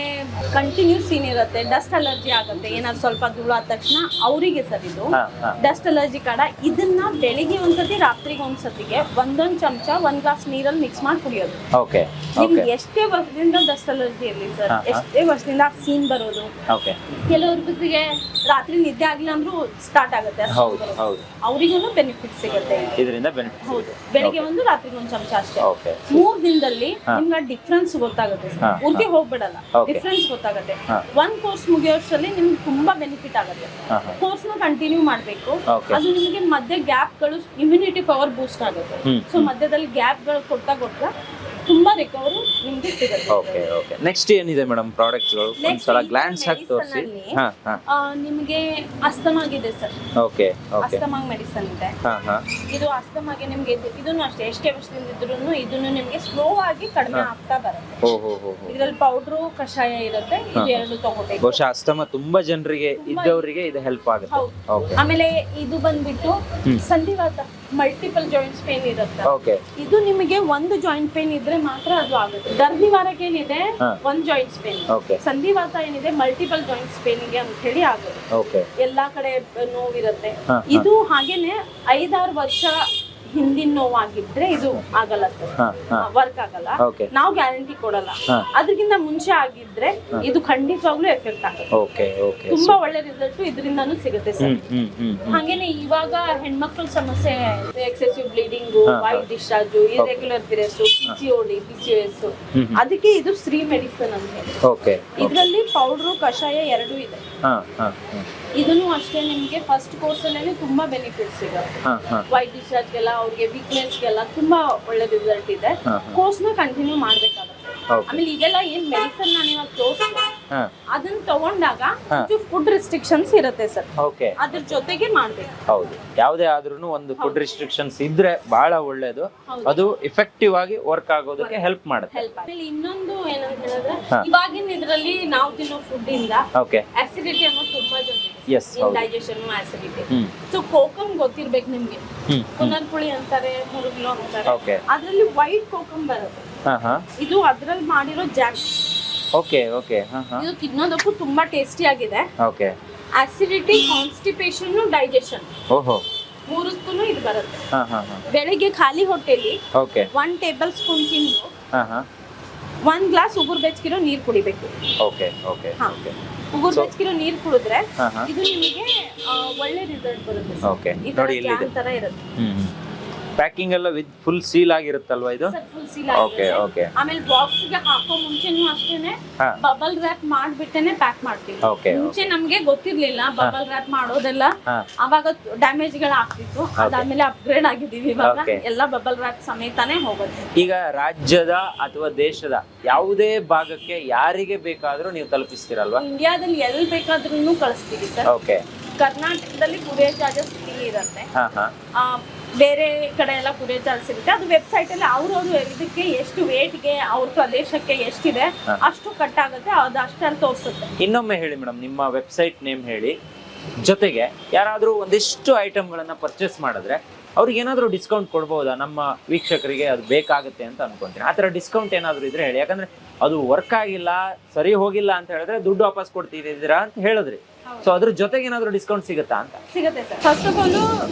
ಕಂಟಿನ್ಯೂಸ್ ಸೀನ್ ಇರುತ್ತೆ, ಡಸ್ಟ್ ಅಲರ್ಜಿ ಆಗುತ್ತೆ. ಏನಾದ್ರು ಸ್ವಲ್ಪ ಧೂಳು ಆದ ತಕ್ಷಣ ಅವರಿಗೆ ಸರ್ ಇದು ಹಾ ಹಾ ಡಸ್ಟ್ ಅಲರ್ಜಿ ಕಾಡ. ಇದನ್ನ ಬೆಳಿಗ್ಗೆ ಒಂದ್ಸತಿ ರಾತ್ರಿಗೆ ಒಂದ್ಸತಿಗೆ ಒಂದೊಂದ್ ಚಮಚ 1 ಗ್ಲಾಸ್ ನೀರಲ್ಲಿ ಮಿಕ್ಸ್ ಮಾಡಿ ಕುಡಿಯೋದು. ಓಕೆ ನಿಮ್ಗೆ ಓಕೆ ಎಷ್ಟೇ ವರ್ಷದಿಂದ ಡಸ್ಟ್ ಅಲರ್ಜಿ ಇರಲಿ ಸರ್, ಹಾ, ಹಾ. ಎಷ್ಟೇ ವರ್ಷದಿಂದ ಸೀನ್ ಬರೋದು, ಓಕೆ. ಕೆಲವ್ರಿಗೆ ರಾತ್ರಿ ನಿದ್ದೆ ಆಗಿಲ್ಲ ಅಂದ್ರೂ ಸ್ಟಾರ್ಟ್ ಆಗುತ್ತೆ, ಹೌದು ಹೌದು. ಅವರಿಗೂ ಬೆನಿಫಿಟ್ ಸಿಗುತ್ತೆ. ಇದರಿಂದ ಬೆನಿಫಿಟ್. ಹೌದು, ಬೆಳಿಗ್ಗೆ ಒಂದು ರಾತ್ರಿಗೆ ಒಂದು ಚಮಚ ಅಷ್ಟೇ. ಓಕೆ. 3 ದಿನದಲ್ಲಿ ನಿಮ್ಗೆ ಡಿಫ್ರೆನ್ಸ್ ಗೊತ್ತಾಗುತ್ತೆ ಹಾ, ಸರ್, ಪೂರ್ತಿ ಹೋಗ್ಬಿಡಲ್ಲ, Okay. ಡಿಫ್ರೆನ್ಸ್ ಗೊತ್ತಾಗುತ್ತೆ. ಹಾ. 1 ಕೋರ್ಸ್ ಮುಗಿಯೋಷ್ಟರಲ್ಲಿ ನಿಮ್ಗೆ ತುಂಬಾ ಬೆನಿಫಿಟ್ ಆಗುತ್ತೆ. ಹಾ ಹಾ ಕೋರ್ಸ್ ನ ಕಂಟಿನ್ಯೂ ಮಾಡ್ಬೇಕು. Okay. ಅದು ನಿಮಗೆ ಮಧ್ಯೆ ಗ್ಯಾಪ್ ಗಳು ಇಮ್ಯುನಿಟಿ ಪವರ್ ಬೂಸ್ಟ್ ಆಗುತ್ತೆ. ಸೊ ಮಧ್ಯದಲ್ಲಿ ಗ್ಯಾಪ್ ಗಳು ಕೊಡ್ತಾ ತುಂಬಾ ರಿಕವರಿ ನಿಮ್ಗೆ ಸಿಗುತ್ತೆ. Okay okay. ನೆಕ್ಸ್ಟ್ ಏನಿದೆ ಮೇಡಮ್ ಪ್ರಾಡಕ್ಟ್ಸ್ಗಳು? ಒಂದ್ಸಲ ಗ್ಲಾನ್ಸ್ ಹಾಕಿ ತೋರಿಸಿ. ಹಾ ಹಾ ನಿಮಗೆ ಅಸ್ತಮಾಗಿದೆ ಸರ್, ಓಕೆ ಓಕೆ. ಅಸ್ತಮಾಗ್ ಮೆಡಿಸನ್ ಇದೆ. ಹಾ ಹಾ ಇದು ಅಸ್ತಮಾಗೆ ನಿಮ್ಗೆ ಇದನ್ನು ಅಷ್ಟೇ, ಎಷ್ಟೇ ವರ್ಷದಿಂದ ಇದ್ರೂ ಇದನ್ನು ನಿಮ್ಗೆ ಸ್ಲೋ ಆಗಿ ಕಡಿಮೆ ಆಗ್ತಾ ಬರುತ್ತೆ. ಓ ಹೋ ಹೋ ಹೋ. ಇದ್ರಲ್ಲಿ ಪೌಡ್ರು ಕಷಾಯ ಇರುತ್ತೆ, ಇದು ಎರಡು ತಗೋಬೇಕು. ಬಹುಶಃ ಅಸ್ತಮ ತುಂಬಾ ಜನರಿಗೆ ಇದ್ದವರಿಗೆ ಇದು ಹೆಲ್ಪ್ ಆಗುತ್ತೆ. ಹೌದು. ಓಕೆ ಆಮೇಲೆ ಇದು ಬಂದ್ಬಿಟ್ಟು ಸಂಧಿವಾತ, ಮಲ್ಟಿಪಲ್ ಜಾಯಿಂಟ್ಸ್ ಪೇನ್ ಇರುತ್ತೆ. ಓಕೆ ಇದು ನಿಮಗೆ ಒಂದು ಜಾಯಿಂಟ್ ಪೇನ್ ಇದ್ರೆ ಮಾತ್ರ ಅದು ಆಗುತ್ತೆ. ದರ್ದಿವಾರಕ್ಕೆ ಏನಿದೆ ಹಾ. 1 ಜಾಯಿಂಟ್ಸ್ ಪೇನ್, ಓಕೆ ಸಂಧಿವಾತ ಏನಿದೆ ಮಲ್ಟಿಪಲ್ ಜಾಯಿಂಟ್ಸ್ ಪೇನ್ಗೆ ಅಂತ ಹೇಳಿ ಆಗುತ್ತೆ. ಓಕೆ. ಎಲ್ಲಾ ಕಡೆ ನೋವಿರುತ್ತೆ. ಹಾ, ಇದು ಹಾಗೇನೆ 5-6 ವರ್ಷ ಹಿಂದಿನ ನೋವಾಗಿದ್ರೆ ಇದು ಆಗಲ್ಲ ಸರ್, ಹಾ ಹಾ ವರ್ಕ್ ಆಗಲ್ಲ. ಓಕೆ ನಾವು ಗ್ಯಾರಂಟಿ ಕೊಡಲ್ಲ. ಹಾ. ಅದಕ್ಕಿಂತ ಮುಂಚೆ ಆಗಿದ್ರೆ ಇದು ಖಂಡಿತವಾಗ್ಲೂ ಎಫೆಕ್ಟ್ ಆಗುತ್ತೆ. Okay okay. ತುಂಬಾ ಒಳ್ಳೆ ರಿಸಲ್ಟ್ ಇದರಿಂದಾನು ಸಿಗುತ್ತೆ ಸರ್. ಹ್ಮ್. ಹಾಗೇನೆ ಇವಾಗ ಹೆಣ್ಮಕ್ಳ ಸಮಸ್ಯೆ, ಎಕ್ಸೆಸಿವ್ ಬ್ಲೀಡಿಂಗ್, ಹಾ, white discharge, irregular periods, PCOD, PCOS, ಅದಕ್ಕೆ ಇದು ಸ್ತ್ರೀ ಮೆಡಿಸನ್ ಅಂತ ಹೇಳಿ. ಓಕೆ. ಇದರಲ್ಲಿ ಪೌಡ್ರು ಕಷಾಯ ಎರಡೂ ಇದೆ. ಹಾ ಹಾ ಇದನ್ನು ಅಷ್ಟೇ ನಿಮ್ಗೆ ಫಸ್ಟ್ ಕೋರ್ಸ್ ಅಲ್ಲೇ ತುಂಬಾ ಬೆನಿಫಿಟ್ ಸಿಗುತ್ತೆ. ಹಾ ಹಾ ವೈಟ್ ಡಿಸ್ಚಾರ್ಜ್ಗೆಲ್ಲ, ಅವ್ರಿಗೆ ವೀಕ್ನೆಸ್ಗೆಲ್ಲ ತುಂಬಾ ಒಳ್ಳೆ ರಿಸಲ್ಟ್ ಇದೆ. ಹಾ. ಕೋರ್ಸ್ ನ ಕಂಟಿನ್ಯೂ ಮಾಡ್ಬೇಕಾಗುತ್ತೆ. ಓಕೆ. ಆಮೇಲೆ ಇದೆಲ್ಲ ಏನ್ ಮೆಡಿಸನ್ ನಾನು ಇವಾಗ ತೋರಿಸ್ತೀನಿ, ಹಾ ಅದನ್ನ ತಗೊಂಡಾಗ ಹಾ. ಫುಡ್ ರೆಸ್ಟ್ರಿಕ್ಷನ್ಸ್ ಇರುತ್ತೆ ಸರ್, ಓಕೆ. ಅದ್ರ ಜೊತೆಗೆ ಮಾಡ್ಬೇಕು. ಹೌದು, ಯಾವುದೇ ಆದ್ರೂ ಒಂದು ಫುಡ್ ರಿಸ್ಟ್ರಿಕ್ಷನ್ಸ್ ಇದ್ರೆ ಬಹಳ ಒಳ್ಳೇದು. ಹೌದು. ಅದು ಎಫೆಕ್ಟಿವ್ ಆಗಿ ವರ್ಕ್ ಆಗೋದಕ್ಕೆ ಹೆಲ್ಪ್ ಮಾಡುತ್ತೆ. ಹೆಲ್ಪ್. ಆಮೇಲೆ ಇನ್ನೊಂದು ಏನಂತ ಹೇಳಿದ್ರೆ, ಹಾ. ಇವಾಗಿನ ಇದ್ರಲ್ಲಿ ನಾವು ತಿನ್ನೋ ಫುಡ್ ಇಂದ ಓಕೆ. ಆಸಿಡಿಟಿ ಅನ್ನೋದು ತುಂಬಾ ಜನ, Yes, ಹೌದು. Digestion acidity. ಹ್ಮ್ ಸೊ ಕೋಕಮ್ ಗೊತ್ತಿರ್ಬೇಕು ನಿಮ್ಗೆ, ಹ್ಮ್ ಪುನರ್ಪುಳಿ ಅಂತಾರೆ, ಮುರುಗ್ಲು ಅಂತಾರೆ. ಓಕೆ. ಅದ್ರಲ್ಲಿ ವೈಟ್ ಕೋಕಮ್ ಬರುತ್ತೆ. ಹಾ ಹಾ ಇದು ಅದ್ರಲ್ಲಿ ಮಾಡಿರೋ ಜಾಮ್. Okay okay. ಹಾ ಹಾ ಇದು ತಿನ್ನೋದಕ್ಕೂ ತುಂಬಾ ಟೇಸ್ಟಿ ಆಗಿದೆ. ಓಕೆ. ಆಸಿಡಿಟಿ, ಕಾನ್ಸ್ಟಿಪೇಷನ್, ಡೈಜೆಷನ್ ಓಹೋ. ಮೂರಕ್ಕೂ ಇದು ಬರುತ್ತೆ. ಹಾ ಹಾ ಹಾ ಬೆಳಿಗ್ಗೆ ಖಾಲಿ ಹೊಟ್ಟೆಲಿ ಓಕೆ. 1 ಟೇಬಲ್ ಸ್ಪೂನ್ ತಿಂದು ಹಾ ಹಾ 1 ಗ್ಲಾಸ್ ಉಗುರು ಬೆಚ್ಚಗಿರೋ ನೀರು ಕುಡಿಬೇಕು. ಓಕೆ ಓಕೆ ಹಾ. ಓಕೆ. ಉಗುರು ಬೆಚ್ಚಗಿರೋ ನೀರು ಕುಡಿದ್ರೆ ಹಾ ಹಾ ಇದು ನಿಮಗೆ ಒಳ್ಳೆ ರಿಸಲ್ಟ್ ಬರುತ್ತೆ. ಓಕೆ. ಈ ತರ ನೋಡಿ ಇಲ್ಲಿದೆ. ಜಾಮ್ ತರ ಇರುತ್ತೆ. ಹ್ಮ್. ಪ್ಯಾಕಿಂಗ್ ಎಲ್ಲ ವಿತ್ ಫುಲ್ ಸೀಲ್ ಆಗಿರುತ್ತಲ್ವಾ ಇದು? ಸರ್, full seal ಓಕೆ ಆಗಿರುತ್ತೆ. ಓಕೆ. ಆಮೇಲೆ ಬಾಕ್ಸ್ ಗೆ ಹಾಕೋ ಮುಂಚೆನೂ ಅಷ್ಟೇನೆ ಹಾ. ಬಬಲ್ ರ್ಯಾಪ್ ಮಾಡ್ಬಿಟ್ಟೆನೆ ಪ್ಯಾಕ್ ಮಾಡ್ತೀವಿ. ಓಕೆ ಮುಂಚೆ ನಮ್ಗೆ ಗೊತ್ತಿರ್ಲಿಲ್ಲ ಬಬಲ್ ರ್ಯಾಪ್ ಮಾಡೋದೆಲ್ಲ, ಹಾ ಅವಾಗ ಡ್ಯಾಮೇಜ್ ಗಳು ಆಗ್ತಿತ್ತು. ಅದಾದ್ಮೇಲೆ ಅಪ್ಗ್ರೇಡ್ ಆಗಿದೀವಿ, ಇವಾಗ Okay. ಎಲ್ಲ ಬಬಲ್ ರ್ಯಾಪ್ ಸಮೇತಾನೆ ಹೋಗುತ್ತೆ. ಈಗ ರಾಜ್ಯದ ಅಥವಾ ದೇಶದ ಯಾವುದೇ ಭಾಗಕ್ಕೆ ಯಾರಿಗೆ ಬೇಕಾದ್ರೂ ನೀವು ತಲುಪಿಸ್ತೀರಲ್ವಾ? ಇಂಡಿಯಾದಲ್ಲಿ ಎಲ್ಲಿ ಬೇಕಾದ್ರೂ ಕಳಿಸ್ತೀವಿ ಸರ್. ಓಕೆ. ಕರ್ನಾಟಕದಲ್ಲಿ ಕುರಿಯರ್ ಚಾರ್ಜಸ್ ಫ್ರೀ ಇರುತ್ತೆ. ಹಾ ಹಾ ಆ, ಬೇರೆ ಕಡೆ ಎಲ್ಲ ಕುರಿಯರ್ ಚಾರ್ಜ್ ಸಿಗುತ್ತೆ. ಅದು ವೆಬ್ಸೈಟ್ ಅಲ್ಲಿ ಅವ್ರವ್ರು ಇದಕ್ಕೆ ಎಷ್ಟು ವೇಟ್ಗೆ, ಅವ್ರ ಪ್ರದೇಶಕ್ಕೆ ಎಷ್ಟಿದೆ ಹಾ. ಅಷ್ಟು ಕಟ್ ಆಗುತ್ತೆ, ಅದು ಅಷ್ಟಲ್ಲಿ ತೋರಿಸುತ್ತೆ. ಇನ್ನೊಮ್ಮೆ ಹೇಳಿ ಮೇಡಮ್, ನಿಮ್ಮ ವೆಬ್ಸೈಟ್ ನೇಮ್ ಹೇಳಿ. ಜೊತೆಗೆ ಯಾರಾದರೂ ಒಂದಿಷ್ಟು ಐಟಮ್ಗಳನ್ನ ಪರ್ಚೇಸ್ ಮಾಡಿದ್ರೆ ಅವ್ರಿಗೆ ಏನಾದರೂ ಡಿಸ್ಕೌಂಟ್ ಕೊಡ್ಬೋದಾ? ನಮ್ಮ ವೀಕ್ಷಕರಿಗೆ ಅದು ಬೇಕಾಗುತ್ತೆ ಅಂತ ಅನ್ಕೊಂತೀನಿ. ಆ ಥರ ಡಿಸ್ಕೌಂಟ್ ಏನಾದರೂ ಇದ್ರೆ ಹೇಳಿ. ಯಾಕಂದ್ರೆ ಅದು ವರ್ಕ್ ಆಗಿಲ್ಲ, ಸರಿ ಹೋಗಿಲ್ಲ ಅಂತ ಹೇಳಿದ್ರೆ ದುಡ್ಡು ವಾಪಸ್ ಕೊಡ್ತಿದ್ದೀರಾ ಅಂತ ಹೇಳಿದ್ರಿ. ಸೊ ಅದ್ರ ಜೊತೆಗೆ ಏನಾದರೂ ಡಿಸ್ಕೌಂಟ್ ಸಿಗುತ್ತಾ ಅಂತ? ಸಿಗುತ್ತೆ ಸರ್. ಫಸ್ಟ್ ಆಫ್ ಆಲ್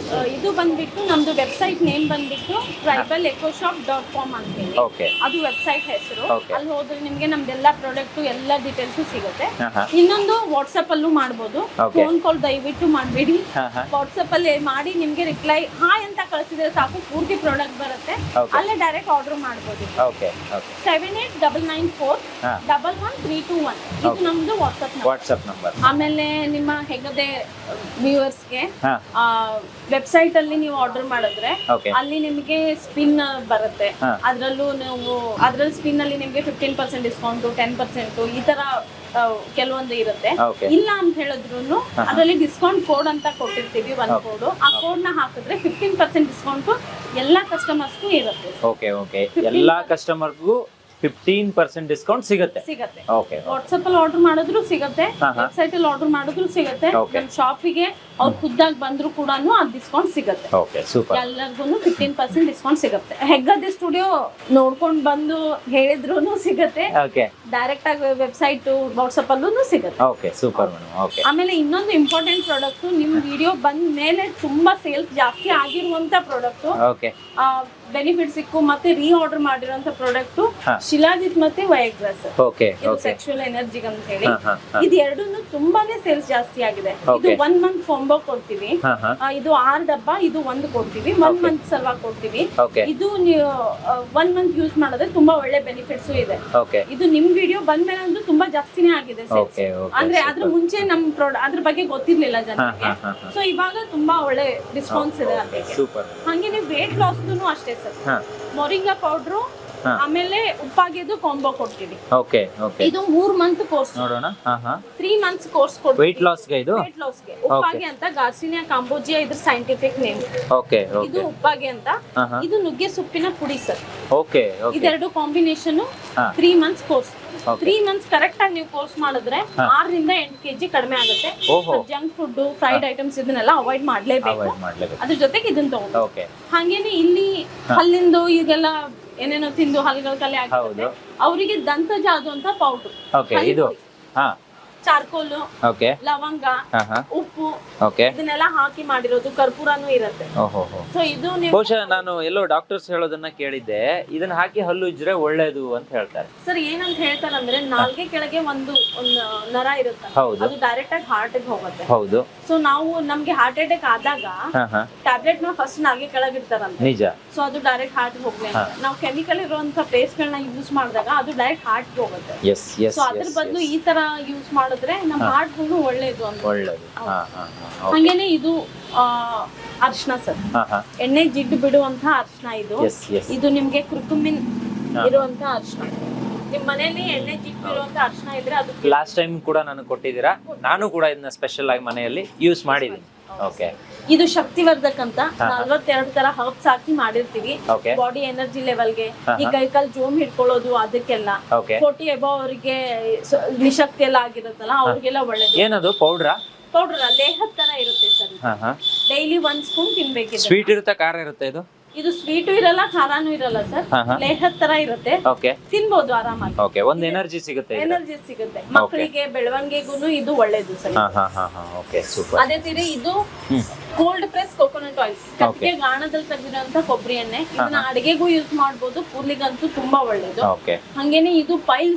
ಇದು ಬಂದ್ಬಿಟ್ಟು ನಮ್ದು ವೆಬ್ಸೈಟ್ ನೇಮ್ ಬಂದ್ಬಿಟ್ಟು tribalecoshop.com ಅಂತ ಹೇಳಿ. ಓಕೆ. ಅದು ವೆಬ್ಸೈಟ್ ಹೆಸರು. Okay. ಅಲ್ಲಿ ಹೋದ್ರೆ ನಿಮ್ಗೆ ನಮ್ದೆಲ್ಲ ಪ್ರಾಡಕ್ಟ್ ಎಲ್ಲ ಡೀಟೇಲ್ಸ್ ಸಿಗುತ್ತೆ. ಹಾ ಹಾ ಇನ್ನೊಂದು ವಾಟ್ಸ್ಆಪ್ ಅಲ್ಲೂ ಮಾಡ್ಬೋದು. Okay. ಫೋನ್ ಕಾಲ್ ದಯವಿಟ್ಟು ಮಾಡಬೇಡಿ. ಹಾ ಹಾ ವಾಟ್ಸ್ಆಪ್ ಅಲ್ಲಿ ಮಾಡಿ ನಿಮ್ಗೆ ರಿಪ್ಲೈ ಹಾಯ್ ಅಂತ ಕಳಿಸಿದ್ರೆ ಸಾಕು, ಪೂರ್ತಿ ಪ್ರಾಡಕ್ಟ್ ಬರುತ್ತೆ. Okay. ಅಲ್ಲೇ ಡೈರೆಕ್ಟ್ ಆರ್ಡರ್ ಮಾಡ್ಬೋದು. Okay okay. 789941 ಹಾ 11321 ಇದು Okay. ನಮ್ದು ವಾಟ್ಸ್ಆಪ್ ನಂಬರ್. WhatsApp number. ಆಮೇಲೆ ನಿಮ್ಮ ಹೆಗದೆ ವ್ಯೂವರ್ಸ್ಗೆ ಹಾ ವೆಬ್ಸೈಟ್ ಅಲ್ಲಿ ನೀವು ಆರ್ಡರ್ ಮಾಡಿದ್ರೆ ಓಕೆ. ಅಲ್ಲಿ ನಿಮಗೆ ಸ್ಪಿನ್ ಬರುತ್ತೆ. ಹಾ. ಅದ್ರಲ್ಲೂ ನೀವು ಅದ್ರಲ್ಲಿ ಸ್ಪಿನ್ ಅಲ್ಲಿ ನಿಮಗೆ 15% ಡಿಸ್ಕೌಂಟ್, 10% ಈ ತರ ಕೆಲವೊಂದು ಇರುತ್ತೆ. Okay. ಇಲ್ಲ ಅಂತ ಹೇಳಿದ್ರು ಅದರಲ್ಲಿ ಡಿಸ್ಕೌಂಟ್ ಕೋಡ್ ಅಂತ ಕೊಟ್ಟಿರ್ತೀವಿ, ಒಂದು ಕೋಡ್. ಆ ಕೋಡ್ ನ ಹಾಕಿದ್ರೆ 15% ಡಿಸ್ಕೌಂಟ್ ಎಲ್ಲಾ ಕಸ್ಟಮರ್ಸ್ಗೂ ಇರುತ್ತೆ. Okay okay. ಎಲ್ಲಾ ಕಸ್ಟಮರ್ಗೂ 15% ಡಿಸ್ಕೌಂಟ್ ಸಿಗುತ್ತೆ. ಸಿಗತ್ತೆ. ಓಕೆ ವಾಟ್ಸ್ಆಪ್ ಅಲ್ಲಿ ಆರ್ಡರ್ ಮಾಡಿದ್ರು ಸಿಗತ್ತೆ, ಹಾ, ಹಾ. ವೆಬ್ಸೈಟ್ ಅಲ್ಲಿ ಆರ್ಡರ್ ಮಾಡಿದ್ರು ಸಿಗತ್ತೆ. Okay. ನಮ್ಮ ಶಾಪಿಗೆ ಅವ್ರು ಖುದ್ದಾಗಿ ಬಂದ್ರು ಕೂಡ ಆ ಡಿಸ್ಕೌಂಟ್ ಸಿಗುತ್ತೆ. Okay super. ಎಲ್ಲರಿಗೂ 15% ಡಿಸ್ಕೌಂಟ್ ಸಿಗುತ್ತೆ. ಹೆಗ್ಗದ್ದೆ ಸ್ಟುಡಿಯೋ ನೋಡ್ಕೊಂಡ್ ಬಂದು ಹೇಳಿದ್ರು ಸಿಗುತ್ತೆ, ಓಕೆ ಡೈರೆಕ್ಟ್ ಆಗಿ ವೆಬ್ಸೈಟ್ ವಾಟ್ಸಪ್ ಅಲ್ಲೂ ಸಿಗುತ್ತೆ. Okay super madam. ಓಕೆ ಆಮೇಲೆ ಇನ್ನೊಂದು ಇಂಪಾರ್ಟೆಂಟ್ ಪ್ರಾಡಕ್ಟ್, ನಿಮ್ ವಿಡಿಯೋ ಬಂದ ಮೇಲೆ ತುಂಬಾ ಸೇಲ್ಸ್ ಜಾಸ್ತಿ ಆಗಿರುವಂತ ಪ್ರಾಡಕ್ಟ್, ಓಕೆ ಬೆನಿಫಿಟ್ ಸಿಕ್ಕು ಮತ್ತೆ ರೀ ಆರ್ಡರ್ ಮಾಡಿರುವಂತ ಪ್ರಾಡಕ್ಟ್ ಹಾ. ಶಿಲಾಜಿತ್ ಮತ್ತೆ ವೈಗ್ರಾಸ್. ಓಕೆ ಇದು ಓಕೆ ಸೆಕ್ಷುವಲ್ ಎನರ್ಜಿ ಅಂತ ಹೇಳಿ ಹಾ, ಹಾ, ಹಾ. ಇದು ಎರಡೂನು ತುಂಬಾನೇ ಸೇಲ್ಸ್ ಜಾಸ್ತಿ ಆಗಿದೆ. ಇದು Okay. 1 ಮಂತ್ ಕಾಂಬೋ ಕೊಡ್ತೀವಿ. ಹಾ ಹಾ ಇದು 6 ಡಬ್ಬ, ಇದು 1 ಕೊಡ್ತೀವಿ. 1 ಮಂತ್ ಸಲುವಾಗಿ ಕೊಡ್ತೀವಿ. ಓಕೆ ಇದು 1 ಮಂತ್ ಯೂಸ್ ಮಾಡಿದ್ರೆ ತುಂಬಾ ಒಳ್ಳೆ ಬೆನಿಫಿಟ್ಸ್ ಇದೆ. ಓಕೆ ಇದು ನಿಮ್ ವಿಡಿಯೋ ಬಂದ್ಮೇಲೆ ಅಂತೂ ತುಂಬಾ ಜಾಸ್ತಿನೇ ಆಗಿದೆ sales. ಓಕೆ ಓಕೆ ಅಂದ್ರೆ ಅದ್ರ ಮುಂಚೆ ನಮ್ ಅದ್ರ ಬಗ್ಗೆ ಗೊತ್ತಿರ್ಲಿಲ್ಲ ಜನರಿಗೆ. ಹಾ, ಹಾ, ಹಾ. ಸೊ ಇವಾಗ ತುಂಬಾ ಒಳ್ಳೆ ರೆಸ್ಪಾನ್ಸ್ ಇದೆ ಅದಕ್ಕೆ. ಸೂಪರ್. ಹಂಗೆ ನೀವು ವೇಟ್ ಲಾಸ್ದು ಅಷ್ಟೇ ಸರ್, ಹಾ ಮೊರಿಂಗಾ ಪೌಡ್ರು ಹಾ. ಆಮೇಲೆ ಉಪ್ಪಾಗಿದ್ದು ಕಾಂಬೋ ಕೊಡ್ತೀವಿ. ಓಕೆ ಓಕೆ ಇದು 3 ಮಂತ್ ಕೋರ್ಸ್, ನೋಡೋಣ. ಹಾ ಹಾ 3 ಮಂತ್ಸ್ ಕೋರ್ಸ್ ಕೊಡ್ತೀವಿ. ವೆಯ್ಟ್ ಲಾಸ್ಗೆ ಇದು. ವೇಟ್ ಲಾಸ್ಗೆ ಉಪ್ಪಾಗಿ ಅಂತ ಗಾರ್ಸಿನಿಯಾ ಕಾಂಬೋಜಿಯಾ ಇದ್ರ ಸೈಂಟಿಫಿಕ್ ನೇಮ್. ಓಕೆ ಇದು ಓಕೆ ಉಪ್ಪಾಗಿ ಅಂತ. ಹಾ ಹಾ ಇದು ನುಗ್ಗೆ ಸೊಪ್ಪಿನ ಪುಡಿ ಸರ್. ಓಕೆ ಓಕೆ ಇದೆರಡು ಕಾಂಬಿನೇಷನ್ ಹಾ. 3 months course. Okay. 3 months correct ಆಗಿ ನೀವು ಕೋರ್ಸ್ ಮಾಡಿದ್ರೆ 6 ರಿಂದ 8 kg ಕಡಿಮೆ ಆಗುತ್ತೆ. ಓಹೋ. ಜಂಕ್ ಫುಡ್, ಫ್ರೈಡ್ ಐಟಮ್ಸ್ ಇದನ್ನೆಲ್ಲ ಅವಾಯ್ಡ್ ಮಾಡ್ಲೇಬೇಕು. ಅವಾಯ್ಡ್ ಮಾಡ್ಲೇಬೇಕು. ಅದ್ರ ಜೊತೆಗೆ ಇದನ್ನ ತಗೊಂಡು ಓಕೆ ಹಾಗೇನೆ ಇಲ್ಲಿ ಹಲ್ಲಿಂದು ಈಗೆಲ್ಲ ಏನೇನೋ ತಿಂದು ಹಲ್ಲುಗಳ ಕಲೆ ಹೌದು. ಆಗುತ್ತೆ, ಅವರಿಗೆ ದಂತ ಜಾದು ಅಂತ ಪೌಡರ್, ಓಕೆ ಇದು ಹಾ ಚಾರ್ಕೋಲು, ಓಕೆ ಲವಂಗ, ಹಾ ಹಾ ಉಪ್ಪು ಓಕೆ ಇದನ್ನೆಲ್ಲ ಹಾಕಿ ಮಾಡಿರೋದು, ಕರ್ಪೂರನೂ ಇರುತ್ತೆ. ಓಹೋ ಹೋ. ಸೊ ಇದು ನೀವು ಬಹುಶಃ ನಾನು ಎಲ್ಲೋ ಡಾಕ್ಟರ್ಸ್ ಹೇಳೋದನ್ನ ಕೇಳಿದ್ದೆ, ಇದನ್ನ ಹಾಕಿ ಹಲ್ಲು ಉಜ್ರೆ ಒಳ್ಳೇದು ಅಂತ ಹೇಳ್ತಾರೆ. ಸರ್ ಏನಂತ ಹೇಳ್ತಾರಂದ್ರೆ ನಾಲ್ಗೆ ಕೆಳಗೆ ಒಂದು ನರ ಇರುತ್ತೆ, ಹೌದು. ಅದು ಡೈರೆಕ್ಟ್ ಆಗಿ ಹಾರ್ಟ್ ಗೆ ಹೋಗುತ್ತೆ. ಹೌದು. ಸೊ ನಾವು ನಮ್ಗೆ ಹಾರ್ಟ್ ಅಟ್ಯಾಕ್ ಆದಾಗ ಹಾ ಹಾ ಟ್ಯಾಬ್ಲೆಟ್ ನ ಫಸ್ಟ್ ನಾಲ್ಗೆ ಕೆಳಗೆ ಇಡ್ತಾರಂತೆ. ನಿಜ. ಸೊ ಅದು ಡೈರೆಕ್ಟ್ ಹಾರ್ಟ್ ಹೋಗ್ಲಿ ಅಂತ. ನಾವು ಕೆಮಿಕಲ್ ಇರುವಂತ ಪೇಸ್ಟ್ ಗಳನ್ನ ಯೂಸ್ ಮಾಡಿದಾಗ ಅದು ಡೈರೆಕ್ಟ್ ಹಾರ್ಟ್ ಹೋಗುತ್ತೆ. ಎಸ್ ಎಸ್ ಸೊ ಅದ್ರ ಬದಲು ಈ ತರ ಯೂಸ್ ಮಾಡಿದ್ರೆ ನಮ್ಮ ಹಾರ್ಟ್ ಒಳ್ಳೇದು ಅಂತ. ಒಳ್ಳೇದು. ಹಾ ಹಾ ಹಾ ಹಂಗೇನೆ ಇದು ಅರ್ಶನ ಸರ್, ಹಾ ಹಾ ಎಣ್ಣೆ ಜಿಡ್ಡು ಬಿಡುವಂತ ಅರ್ಶನ ಇದು. ಎಸ್ ಎಸ್ ಇದು ನಿಮ್ಗೆ ಕುರ್ಕುಮಿನ್ ಇರುವಂತ ಅರ್ಶನ. ನಿಮ್ ಮನೆಯಲ್ಲಿ ಎಣ್ಣೆ ಜಿಡ್ಡು ಬಿಡುವಂತ ಅರ್ಶನ ಇದ್ರೆ ಅದು ಲಾಸ್ಟ್ ಟೈಮ್ ಕೂಡ ನನಗೆ ಕೊಟ್ಟಿದ್ದೀರಾ, ನಾನು ಕೂಡ ಇದನ್ನ ಸ್ಪೆಷಲ್ ಆಗಿ ಮನೆಯಲ್ಲಿ ಯೂಸ್ ಮಾಡಿದ್ದೀನಿ. ಓಕೆ ಇದು ಶಕ್ತಿವರ್ಧಕ್ ಅಂತ 42 ತರ ಹರ್ಬ್ಸ್ ಹಾಕಿ ಮಾಡಿರ್ತೀವಿ. Okay. ಬಾಡಿ ಎನರ್ಜಿ ಲೆವೆಲ್ಗೆ, ಈ ಕೈಕಾಲ್ ಜೋಮ್ ಹಿಡ್ಕೊಳ್ಳೋದು ಅದಕ್ಕೆಲ್ಲ, Okay. 40 ಎಬೋ ಅವರಿಗೆ ನಿಶಕ್ತಿ ಎಲ್ಲ ಆಗಿರುತ್ತಲ್ಲ ಅವ್ರಿಗೆಲ್ಲ ಒಳ್ಳೇದು. ಏನದು ಪೌಡ್ರಾ? ಪೌಡರ್ ಲೇಹದ ತರ ಇರುತ್ತೆ ಸರ್. ಹಾ ಹಾ ಡೈಲಿ 1 ಸ್ಪೂನ್ ತಿನ್ಬೇಕಿದೆ. ಸ್ವೀಟ್ ಇರುತ್ತಾ ಖಾರ ಇರುತ್ತೆ ಇದು? ಇದು ಸ್ವೀಟು ಇರಲ್ಲ, ಖಾರಾನು ಇರಲ್ಲ ಸರ್, ಹಾ, ಹಾ. ಲೇಹದ ತರ ಇರುತ್ತೆ. ಓಕೆ ತಿನ್ಬೋದು ಆರಾಮಾಗಿ. ಓಕೆ ಒಂದು ಎನರ್ಜಿ ಸಿಗುತ್ತೆ ಇದು. ಎನರ್ಜಿ ಸಿಗುತ್ತೆ ಮಕ್ಕಳಿಗೆ, ಬೆಳವಣಿಗೆಗೂ ಇದು ಒಳ್ಳೇದು ಸರ್. ಹಾ ಹಾ ಹಾ ಹಾ ಓಕೆ ಸೂಪರ್. ಅದೇ ತೀರಿ ಇದು ಕೋಲ್ಡ್ ಪ್ರೆಸ್ ಕೋಕೋನಟ್ ಆಯಿಲ್, ಕಟ್ಟಿಗೆ ಗಾಣದಲ್ಲಿ ತೆಗೆದಿರುವಂತ ಕೊಬ್ಬರಿ ಎಣ್ಣೆ. ಇದನ್ನ ಅಡಿಗೆಗೂ ಯೂಸ್ ಮಾಡಬಹುದು, ಕೂದಲಿಗಂತೂ ತುಂಬಾ ಒಳ್ಳೇದು. ಓಕೆ ಹಂಗೇನೆ ಇದು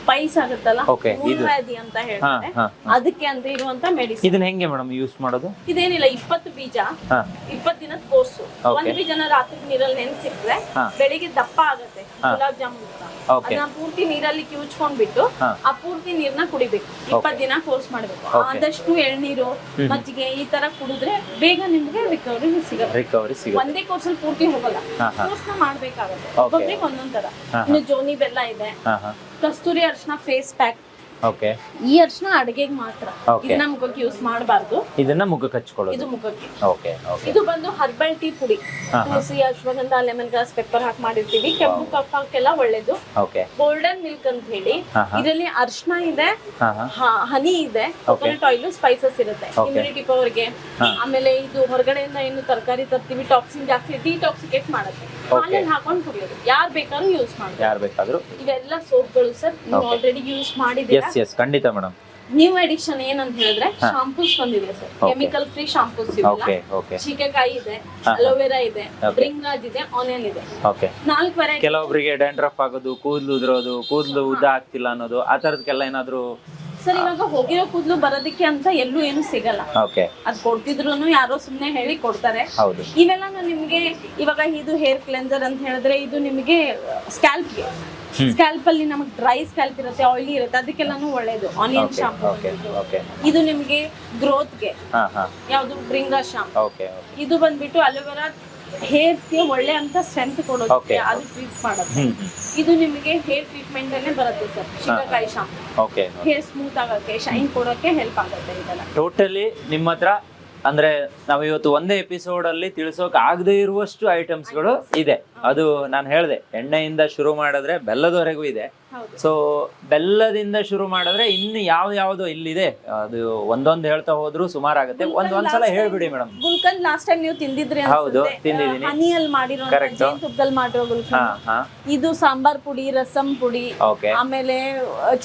ಪೈಲ್ಸ್ ಆಗುತ್ತಲ್ಲ, Okay, ಇದು. ಮೂಲವ್ಯಾಧಿ ಅಂತ ಹೇಳ್ತಾರೆ, ಹಾ, ಅದಕ್ಕೆ ಅಂತ ಇರುವಂತ ಮೆಡಿಸಿನ್. ಇದನ್ನ ಹೆಂಗೆ ಮೇಡಮ್ ಯೂಸ್ ಮಾಡೋದು? ಇದೇನಿಲ್ಲ, 20 ಬೀಜ, ಹಾ 20 ದಿನದ ಕೋರ್ಸು. Okay. 1 ಬೀಜನ ರಾತ್ರಿ ನೀರಲ್ಲಿ ನೆನ್ಸಿಟ್ರೆ ಹಾ. ಬೆಳಿಗ್ಗೆ ದಪ್ಪ ಆಗುತ್ತೆ, ಗುಲಾಬ್ ಜಾಮೂನ್ ತರ. Okay. ಅದನ್ನ ಪೂರ್ತಿ ನೀರಲ್ಲಿ ಕಿವುಚ್ಕೊಂಡ್ಬಿಟ್ಟು ಹಾ. ಆ ಪೂರ್ತಿ ನೀರ್ನ ಕುಡಿಬೇಕು. 20 ದಿನ ಕೋರ್ಸ್ ಮಾಡ್ಬೇಕು. Okay. ಆದಷ್ಟು ಎಳ್ನೀರು, ಮಜ್ಜಿಗೆ ಈ ತರ ಕುಡಿದ್ರೆ ಬೇಗ ನಿಮ್ಗೆ ರಿಕವರಿ ಸಿಗುತ್ತೆ. ರಿಕವರಿ ಸಿಗುತ್ತೆ. ಒಂದೇ ಕೋರ್ಸ್ ಅಲ್ಲಿ ಪೂರ್ತಿ ಹೋಗಲ್ಲ, ಹಾ, ಹಾ. ಕೋರ್ಸ್ ನ ಮಾಡ್ಬೇಕಾಗುತ್ತೆ. Okay. ಒಬ್ಬೊಬ್ರಿಗೆ ಒಂದೊಂದ್ ತರ. ಹಾ, ಇನ್ನು ಜೋನಿ ಬೆಲ್ಲ ಇದೆ, ಹಾ ಹಾ ಕಸ್ತೂರಿ ಅರ್ಶನ ಫೇಸ್ ಪ್ಯಾಕ್. ಓಕೆ ಈ ಅರ್ಶನ ಅಡಿಗೆಗೆ ಮಾತ್ರ, Okay. ಇದನ್ನ ಮುಖಕ್ಕೆ ಯೂಸ್ ಮಾಡಬಾರ್ದು. ಇದನ್ನ ಮುಖಕ್ಕೆ ಹಚ್ಕೊಳ್ಳೋದು. ಇದು ಮುಖಕ್ಕೆ. ಓಕೆ ಓಕೆ ಇದು ಬಂದು ಹರ್ಬಲ್ ಟೀ ಪುಡಿ, ಹಾ, ಹಾ. ತುಳಸಿ, ಅಶ್ವಗಂಧ, ಲೆಮನ್ ಗ್ರಾಸ್, ಪೆಪ್ಪರ್ ಹಾಕಿ ಮಾಡಿರ್ತೀವಿ. ಕೆಂಪು ಕಫಕ್ಕೆಲ್ಲ ಒಳ್ಳೇದು. ಓಕೆ ಗೋಲ್ಡನ್ ಮಿಲ್ಕ್ ಅಂತ ಹೇಳಿ, ಹಾ, ಹಾ. ಇದರಲ್ಲಿ ಅರ್ಶನ ಇದೆ, ಹಾ ಹಾ ಹನಿ ಇದೆ, ಕೋಕೋನಟ್ ಆಯಿಲ್, ಸ್ಪೈಸಸ್ ಇರುತ್ತೆ, Okay. ಇಮ್ಯುನಿಟಿ ಪವರ್ಗೆ. ಹಾ. ಆಮೇಲೆ ಇದು ಹೊರಗಡೆಯಿಂದ ಏನು ತರಕಾರಿ ತರ್ತೀವಿ, ಟಾಕ್ಸಿನ್ ಜಾಸ್ತಿ, ಡಿಟಾಕ್ಸಿಕೇಟ್ ಮಾಡುತ್ತೆ. ಹಾಲಲ್ಲಿ ಹಾಕೊಂಡು ಕುಡಿಯೋದು, ಯಾರು ಬೇಕಾದ್ರೂ ಯೂಸ್ ಮಾಡ್ತಾರೆ. ಯಾರು ಬೇಕಾದ್ರೂ. ಇವೆಲ್ಲ ಸೋಪ್ಗಳು ಸರ್, ನೀವು Okay. ಆಲ್ರೆಡಿ ಯೂಸ್ ಮಾಡಿದ್ದೀರಾ. ಎಸ್ ಎಸ್ ಖಂಡಿತ ಮೇಡಮ್. ನ್ಯೂ ಎಡಿಷನ್ ಏನಂತ ಹೇಳಿದ್ರೆ ಹಾ. ಶಾಂಪೂಸ್ ಬಂದಿದೆ sir, Okay. Chemical free shampoos okay okay ಚೀಕಕಾಯಿ ಇದೆ, ಹಾ. ಅಲೋವೆರಾ ಇದೆ, Okay. ಬ್ರಿಂಗಾಜ್ ಇದೆ, ಆನಿಯನ್ ಇದೆ. Okay 4 variety. ಕೆಲವೊಬ್ಬರಿಗೆ ಡ್ಯಾಂಡ್ರಫ್ ಆಗೋದು, ಕೂದಲು ಉದುರೋದು, ಕೂದಲು ಉದ್ದ ಆಗ್ತಿಲ್ಲ ಅನ್ನೋದು, ಆ ತರದಕ್ಕೆಲ್ಲ ಏನಾದ್ರು? ಸರ್ ಇವಾಗ ಹೋಗಿರೋ ಕೂದಲು ಬರೋದಕ್ಕೆ ಅಂತ ಎಲ್ಲೂ ಏನು ಸಿಗಲ್ಲ. ಓಕೆ ಅದ್ ಕೊಡ್ತಿದ್ರು ಯಾರೋ ಸುಮ್ನೆ ಹೇಳಿ ಕೊಡ್ತಾರೆ. ಹೌದು. ಇವೆಲ್ಲ ನಿಮ್ಗೆ ಇವಾಗ ಇದು ಹೇರ್ ಕ್ಲೆನ್ಸರ್ ಅಂತ ಹೇಳಿದ್ರೆ ಇದು ನಿಮಗೆ ಸ್ಕ್ಯಾಲ್ಪ್ಗೆ, ಸ್ಕ್ಯಾಲ್ಪ್ ಅಲ್ಲಿ ನಮಗೆ ಡ್ರೈ ಸ್ಕ್ಯಾಲ್ಪ್ ಇರುತ್ತೆ, ಆಯಿಲಿ ಇರುತ್ತೆ, ಅದಕ್ಕೆಲ್ಲಾನು ಒಳ್ಳೇದು. Onion okay shampoo. Okay okay ಇದು ನಿಮಗೆ ಗ್ರೋತ್ಗೆ ಹಾ ಹಾ ಯಾವುದು ಬ್ರಿಂಗಾ ಶಾಂಪೂ. ಓಕೆ ಓಕೆ ಇದು ಬಂದ್ಬಿಟ್ಟು ಅಲೋವೆರಾ ಹೇರ್ಸ್ಗೆ ಒಳ್ಳೆ ಅಂತ ಸ್ಟ್ರೆಂತ್ ಕೊಡೋದಕ್ಕೆ, Okay. ಅದು ಟ್ರೀಟ್ ಮಾಡುತ್ತೆ. ಹ್ಮ್ ಹ್ಮ್ ಇದು ನಿಮಗೆ ಹೇರ್ ಟ್ರೀಟ್ಮೆಂಟ್ ಅಲ್ಲೇ ಬರುತ್ತೆ sir. Shikakai shampoo okay hair smooth ಆಗಕ್ಕೆ, ಶೈನ್ ಕೊಡೋಕೆ ಹೆಲ್ಪ್ ಆಗುತ್ತೆ ಇದೆಲ್ಲ. ಟೋಟಲಿ ನಿಮ್ಮ ಹತ್ರ ಅಂದ್ರೆ ನಾವು ಇವತ್ತು ಒಂದೇ ಎಪಿಸೋಡ್ ಅಲ್ಲಿ ತಿಳಿಸೋಕೆ ಆಗದೆ ಇರುವಷ್ಟು ಐಟಮ್ಸ್ಗಳು ಇದೆ. ಅದು ನಾನು ಹೇಳಿದೆ, ಎಣ್ಣೆಯಿಂದ ಶುರು ಮಾಡಿದ್ರೆ ಬೆಲ್ಲದವರೆಗೂ ಇದೆ. ಹೌದು. ಸೊ ಬೆಲ್ಲದಿಂದ ಶುರು ಮಾಡಿದ್ರೆ ಇನ್ನು ಯಾವ್ದು ಇಲ್ಲಿದೆ, ಅದು ಒಂದೊಂದು ಹೇಳ್ತಾ ಹೋದ್ರು ಸುಮಾರಾಗುತ್ತೆ. ಒಂದ್ಸಲ ಹೇಳ್ಬಿಡಿ ಮೇಡಮ್. ಗುಲ್ಕಂದ್ ಲಾಸ್ಟ್ ಟೈಮ್ ನೀವು ತಿಂದಿದ್ರಿ ಹೌದು, ತಿಂದಿದ್ದೀನಿ. ಹನಿಯಲ್ಲಿ ಮಾಡಿರೋ ಜೇನುತುಪ್ಪದಲ್ಲಿ ಮಾಡಿರೋ ಗುಲ್ಕಂದ್. ಇದು ಸಾಂಬಾರ್ ಪುಡಿ, ರಸಂ ಪುಡಿ, ಓಕೆ, ಆಮೇಲೆ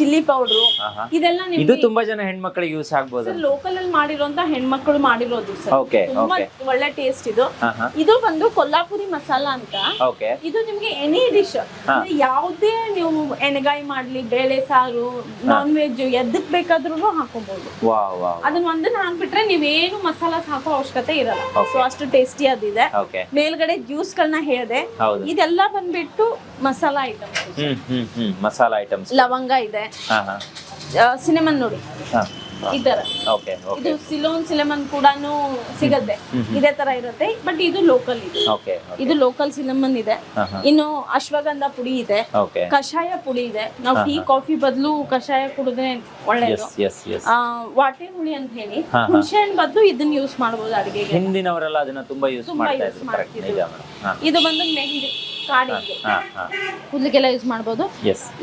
ಚಿಲ್ಲಿ ಪೌಡ್ರು, ಇದೆಲ್ಲ ಇದು ತುಂಬಾ ಜನ ಹೆಣ್ಮಕ್ಳಿಗೆ ಯೂಸ್ ಆಗ್ಬೋದು. ಲೋಕಲ್ ಅಲ್ಲಿ ಮಾಡಿರೋಂತ ಹೆಣ್ಮಕ್ಳು ಮಾಡಿರೋದು ಸರ್. ಓಕೆ, ತುಂಬಾ ಒಳ್ಳೆ ಟೇಸ್ಟ್ ಇದು. ಇದು ಬಂದು ಕೊಲ್ಲಾಪುರಿ ಮಸಾಲಾ ಅಂತ. ಓಕೆ, ಇದು ನಿಮ್ಗೆ ಎನಿ ಡಿಶ್, ಯಾವುದೇ ನೀವು ಎಣ್ಗಾಯಿ ಮಾಡ್ಲಿ, ಬೇಳೆ ಸಾರು, ನಾನ್ ವೆಜ್ ಎದಕ್ ಬೇಕಾದ್ರೂ ಹಾಕೋಬಹುದು. ಅದನ್ನ ಒಂದನ್ನ ಹಾಕ್ಬಿಟ್ರೆ ನೀವೇನು ಮಸಾಲಾ ಹಾಕೋ ಅವಶ್ಯಕತೆ ಇರಲ್ಲ. ಸೊ ಅಷ್ಟು ಟೇಸ್ಟಿ ಅದಿದೆ. ಮೇಲ್ಗಡೆ ಜ್ಯೂಸ್ ಗಳನ್ನ ಹೇಳಿದೆ, ಇದೆಲ್ಲ ಬಂದ್ಬಿಟ್ಟು ಮಸಾಲಾ ಐಟಮ್ಸ್. ಮಸಾಲಾ ಐಟಮ್ಸ್, ಲವಂಗ ಇದೆ, ಸಿನೆಮನ್ ನೋಡಿ ಈ ತರ. ಇದು ಸಿಲೆಮನ್ ಕೂಡ ಸಿಗತ್ತೆ, ಇದೇ ತರ ಇರುತ್ತೆ. ಬಟ್ ಇದು ಲೋಕಲ್ ಇದೆ, ಇದು ಲೋಕಲ್ ಸಿಲೆಮನ್ ಇದೆ. ಇನ್ನು ಅಶ್ವಗಂಧ ಪುಡಿ ಇದೆ, ಕಷಾಯ ಪುಡಿ ಇದೆ. ನಾವು ಟೀ ಕಾಫಿ ಬದಲು ಕಷಾಯ ಕುಡಿದ್ರೆ ಒಳ್ಳೇದು. ವಾಟೆ ಹುಳಿ ಅಂತ ಹೇಳಿ, ಹುಣಸೆ ಹಣ್ಣು ಬದಲು ಇದನ್ನ ಯೂಸ್ ಮಾಡಬಹುದು ಅಡಿಗೆಗೆ. ಹಿಂದಿನವರೆಲ್ಲ ಅದನ್ನ ತುಂಬಾ ಯೂಸ್ ಮಾಡ್ತಿದ್ರು. ಇದು ಬಂದು ಮೆಹಂದಿ ಕಾಡಿಗೆ ಕೂದಲಿಗೆಲ್ಲ ಯೂಸ್ ಮಾಡಬಹುದು.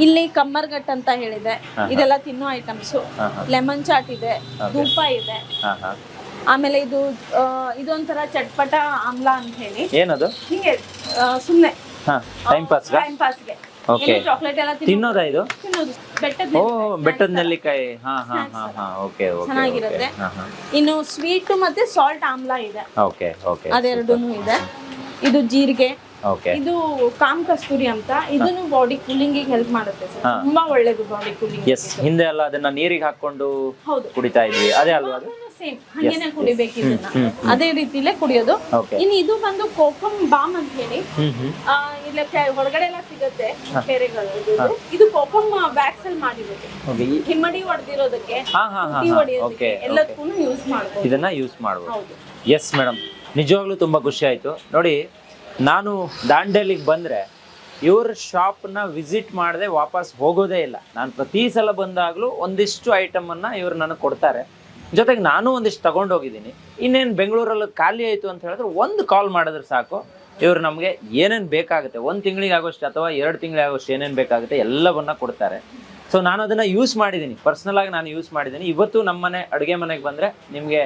ಇಲ್ಲಿ ಕಮ್ಮರ್ಗಟ್ ಅಂತ ಹೇಳಿದೆ, ಇದೆಲ್ಲ ತಿನ್ನೋ ಐಟಮ್ಸ್. ಲೆಮನ್ ಚಾಟ್ ಇದೆ, ಧೂಪ ಇದೆ. ಆಮೇಲೆ ಇದೊಂಥರ ಚಟ್ಪಟ ಆಮ್ಲ ಅಂತ ಹೇಳಿ, ಏನದು ಹಿಂಗೆ ಸುಮ್ನೆ ಟೈಮ್ ಪಾಸ್ಗೆ ಚಾಕ್ಲೇಟ್ ಎಲ್ಲ ತಿನ್ನೋದಾ ಇದು? ತಿನ್ನೋದು. ಬೆಟ್ಟದ ನೆಲ್ಲಿಕಾಯಿ ಚೆನ್ನಾಗಿರುತ್ತೆ. ಇನ್ನು ಸ್ವೀಟ್ ಮತ್ತೆ ಸಾಲ್ಟ್ ಆಮ್ಲ ಇದೆ, ಅದೆರಡೂ ಇದೆ. ಇದು ಜೀರಿಗೆ, ಇದು ಕಾಮ್ ಕಸ್ತೂರಿ ಅಂತ. ಇದನ್ನು ಬಾಡಿ ಕೂಲಿಂಗ್ ಹೆಲ್ಪ್ ಮಾಡುತ್ತೆ ಸರ್, ತುಂಬಾ ಒಳ್ಳೇದು ಬಾಡಿ ಕೂಲಿಂಗ್. ಹಿಂದೆ ಎಲ್ಲ ಅದನ್ನ ನೀರಿಗೆ ಹಾಕೊಂಡು ಕುಡಿತಾ ಇದ್ವಿ, ಅದೇ ಅಲ್ವಾ? ಸೇಮ್ ಹಂಗೇನೆ ಕುಡಿಬೇಕು ಇದನ್ನ, ಅದೇ ರೀತಿಲೇ ಕುಡಿಯೋದು. ಇನ್ನು ಇದು ಬಂದು ಕೋಕಮ್ ಬಾಮ್ ಅಂತ ಹೇಳಿ, ಇಲ್ಲ ಹೊರಗಡೆ ಎಲ್ಲ ಸಿಗುತ್ತೆ ಬೇರೆಗಳು. ಇದು ಕೋಕಮ್ ವ್ಯಾಕ್ಸ್ ಅಲ್ಲಿ ಮಾಡಿರೋದು, ಹಿಮ್ಮಡಿ ಹೊಡೆದಿರೋದಕ್ಕೆ, ಎಲ್ಲದಕ್ಕೂ ಯೂಸ್ ಮಾಡಬಹುದು. ಇದನ್ನ ಯೂಸ್ ಮಾಡಬಹುದು. ಎಸ್ ಮೇಡಮ್, ನಿಜವಾಗ್ಲೂ ತುಂಬಾ ಖುಷಿ ಆಯ್ತು. ನೋಡಿ, ನಾನು ದಾಂಡೇಲಿಗೆ ಬಂದರೆ ಇವ್ರ ಶಾಪ್ನ ವಿಸಿಟ್ ಮಾಡದೆ ವಾಪಸ್ ಹೋಗೋದೇ ಇಲ್ಲ. ನಾನು ಪ್ರತಿ ಸಲ ಬಂದಾಗಲೂ ಒಂದಿಷ್ಟು ಐಟಮನ್ನು ಇವ್ರು ನನಗೆ ಕೊಡ್ತಾರೆ. ಜೊತೆಗೆ ನಾನು ಒಂದಿಷ್ಟು ತಗೊಂಡೋಗಿದ್ದೀನಿ. ಇನ್ನೇನು ಬೆಂಗಳೂರಲ್ಲಿ ಖಾಲಿ ಆಯಿತು ಅಂತ ಹೇಳಿದ್ರೆ ಒಂದು ಕಾಲ್ ಮಾಡಿದ್ರೆ ಸಾಕು, ಇವರು ನಮಗೆ ಏನೇನು ಬೇಕಾಗುತ್ತೆ, 1 ತಿಂಗಳಿಗೆ ಆಗೋಷ್ಟು ಅಥವಾ 2 ತಿಂಗಳಿಗೆ ಆಗೋಷ್ಟು ಏನೇನು ಬೇಕಾಗುತ್ತೆ ಎಲ್ಲವನ್ನ ಕೊಡ್ತಾರೆ. ಸೊ ನಾನು ಅದನ್ನು ಯೂಸ್ ಮಾಡಿದ್ದೀನಿ, ಪರ್ಸ್ನಲಾಗಿ ನಾನು ಯೂಸ್ ಮಾಡಿದ್ದೀನಿ. ಇವತ್ತು ನಮ್ಮನೆ ಅಡುಗೆ ಮನೆಗೆ ಬಂದರೆ ನಿಮಗೆ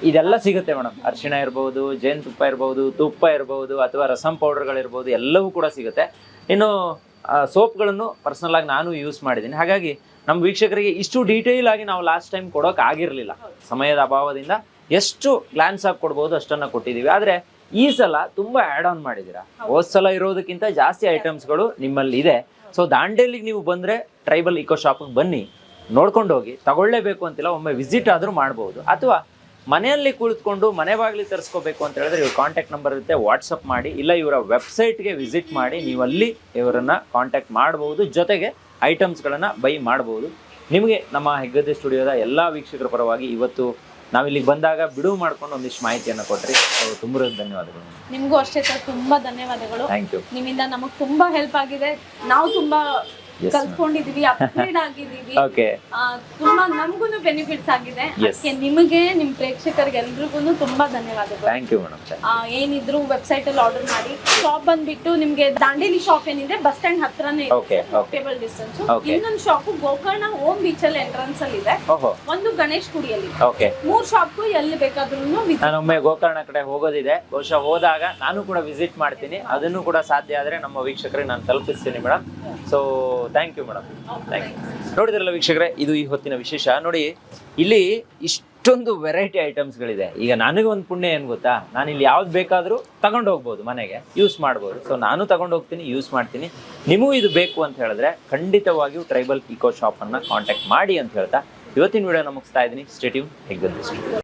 ಇದೆಲ್ಲ ಸಿಗುತ್ತೆ ಮೇಡಮ್. ಅರಿಶಿಣ ಇರ್ಬೋದು, ಜೇನುತುಪ್ಪ ಇರ್ಬೋದು, ತುಪ್ಪ ಇರ್ಬೋದು, ಅಥವಾ ರಸಂ ಪೌಡರ್ಗಳಿರ್ಬೋದು, ಎಲ್ಲವೂ ಕೂಡ ಸಿಗುತ್ತೆ. ಇನ್ನು ಸೋಪ್ಗಳನ್ನು ಪರ್ಸನಲ್ ಆಗಿ ನಾನು ಯೂಸ್ ಮಾಡಿದ್ದೀನಿ. ಹಾಗಾಗಿ ನಮ್ಮ ವೀಕ್ಷಕರಿಗೆ ಇಷ್ಟು ಡೀಟೇಲ್ ಆಗಿ ನಾವು ಲಾಸ್ಟ್ ಟೈಮ್ ಕೊಡೋಕೆ ಆಗಿರಲಿಲ್ಲ, ಸಮಯದ ಅಭಾವದಿಂದ. ಎಷ್ಟು ಗ್ಲಾನ್ಸ್ ಆಗಿ ಕೊಡ್ಬೋದು ಅಷ್ಟನ್ನು ಕೊಟ್ಟಿದ್ದೀವಿ. ಆದರೆ ಈ ಸಲ ತುಂಬ ಆ್ಯಡ್ ಆನ್ ಮಾಡಿದ್ದೀರಾ. ಹೋದ ಸಲ ಇರೋದಕ್ಕಿಂತ ಜಾಸ್ತಿ ಐಟಮ್ಸ್ಗಳು ನಿಮ್ಮಲ್ಲಿ ಇದೆ. ಸೊ ದಾಂಡೇಲಿಗೆ ನೀವು ಬಂದರೆ ಟ್ರೈಬಲ್ ಇಕೋ ಶಾಪಿಗೆ ಬನ್ನಿ, ನೋಡ್ಕೊಂಡು ಹೋಗಿ. ತಗೊಳ್ಳೇಬೇಕು ಅಂತಿಲ್ಲ, ಒಮ್ಮೆ ವಿಸಿಟ್ ಆದರೂ ಮಾಡ್ಬೋದು. ಅಥವಾ ಮನೆಯಲ್ಲಿ ಕುಳಿತುಕೊಂಡು ಮನೆ ಬಾಗಿಲಿ ತರಿಸ್ಕೋಬೇಕು ಅಂತ ಹೇಳಿದ್ರೆ ಇವ್ರ ಕಾಂಟ್ಯಾಕ್ಟ್ ನಂಬರ್ ಇರುತ್ತೆ, ವಾಟ್ಸಪ್ ಮಾಡಿ. ಇಲ್ಲ ಇವರ ವೆಬ್ಸೈಟ್ಗೆ ವಿಸಿಟ್ ಮಾಡಿ ನೀವು ಅಲ್ಲಿ ಇವರನ್ನು ಕಾಂಟ್ಯಾಕ್ಟ್ ಮಾಡ್ಬೋದು. ಜೊತೆಗೆ ಐಟಮ್ಸ್ಗಳನ್ನು ಬೈ ಮಾಡ್ಬೋದು. ನಿಮಗೆ ನಮ್ಮ ಹೆಗ್ಗದ್ದೆ ಸ್ಟುಡಿಯೋದ ಎಲ್ಲ ವೀಕ್ಷಕರ ಪರವಾಗಿ ಇವತ್ತು ನಾವಿಲ್ಲಿಗೆ ಬಂದಾಗ ಬಿಡುವು ಮಾಡ್ಕೊಂಡು ಒಂದಿಷ್ಟು ಮಾಹಿತಿಯನ್ನು ಕೊಟ್ರಿ. ತುಂಬ ಧನ್ಯವಾದಗಳು. ನಿಮಗೂ ಅಷ್ಟೇ ಸರ್, ತುಂಬ ಧನ್ಯವಾದಗಳು. Thank you. ನಿಮ್ಮಿಂದ ನಮಗೆ ತುಂಬ ಹೆಲ್ಪ್ ಆಗಿದೆ. ನಾವು ತುಂಬ ಕಲ್ತ್ಕೊಂಡಿದೀವಿ, ಅಪ್ಗ್ರೇಡ್ ಆಗಿದೀವಿ. ತುಂಬಾ ನಮಗೂ ಬೆನಿಫಿಟ್ಸ್ ಆಗಿದೆ. ಅದಕ್ಕೆ ನಿಮಗೆ, ನಿಮ್ ಪ್ರೇಕ್ಷಕರಿಗೆ ಎಲ್ರಿಗೂ ತುಂಬಾ ಧನ್ಯವಾದಗಳು. Thank you madam. ಏನಿದ್ರು ವೆಬ್ಸೈಟ್ ಅಲ್ಲಿ ಆರ್ಡರ್ ಮಾಡಿ. ಶಾಪ್ ಬಂದ್ಬಿಟ್ಟು ನಿಮ್ಗೆ ದಾಂಡೇಲಿ ಶಾಪ್ ಏನಿದೆ ಬಸ್ ಸ್ಟ್ಯಾಂಡ್ ಹತ್ರನೇ ವಾಕೇಬಲ್ ಡಿಸ್ಟೆನ್ಸ್. ಇನ್ನೊಂದು ಶಾಪ್ ಗೋಕರ್ಣ ಹೋಮ್ ಬೀಚ್ ಅಲ್ಲಿ ಎಂಟ್ರನ್ಸ್ ಅಲ್ಲಿ ಇದೆ, ಒಂದು ಗಣೇಶ್ ಗುಡಿಯಲ್ಲಿ. 3 ಶಾಪ್ ಎಲ್ಲಿ ಬೇಕಾದ್ರೂ. ನಾನೊಮ್ಮೆ ಗೋಕರ್ಣ ಕಡೆ ಹೋಗೋದಿದೆ, ಬಹುಶಃ ಹೋದಾಗ ನಾನು ಕೂಡ ವಿಸಿಟ್ ಮಾಡ್ತೀನಿ. ಅದನ್ನು ಕೂಡ ಸಾಧ್ಯ ಆದ್ರೆ ನಮ್ಮ ವೀಕ್ಷಕರಿಗೆ ನಾನು ತಲುಪಿಸ್ತೀನಿ madam. So thank you madam, thank you. ನೋಡಿದ್ರಲ್ಲ ವೀಕ್ಷಕರೇ, ಇದು ಈ ಹೊತ್ತಿನ ವಿಶೇಷ. ನೋಡಿ, ಇಲ್ಲಿ ಇಷ್ಟೊಂದು ವೆರೈಟಿ ಐಟಮ್ಸ್ಗಳಿದೆ. ಈಗ ನನಗೆ ಒಂದು ಪುಣ್ಯ ಏನು ಗೊತ್ತಾ, ನಾನು ಇಲ್ಲಿ ಯಾವ್ದು ಬೇಕಾದರೂ ತಗೊಂಡು ಹೋಗ್ಬೋದು, ಮನೆಗೆ ಯೂಸ್ ಮಾಡ್ಬೋದು. ಸೊ ನಾನು ತಗೊಂಡು ಹೋಗ್ತೀನಿ, ಯೂಸ್ ಮಾಡ್ತೀನಿ. ನಿಮಗೂ ಇದು ಬೇಕು ಅಂತ ಹೇಳಿದ್ರೆ ಖಂಡಿತವಾಗಿಯೂ ಟ್ರೈಬಲ್ ಇಕೋ ಶಾಪನ್ನು ಕಾಂಟ್ಯಾಕ್ಟ್ ಮಾಡಿ ಅಂತ ಹೇಳ್ತಾ ಇವತ್ತಿನ ವಿಡಿಯೋನ ಮುಗಿಸ್ತಾ ಇದ್ದೀನಿ. Stay tune, Heggadde.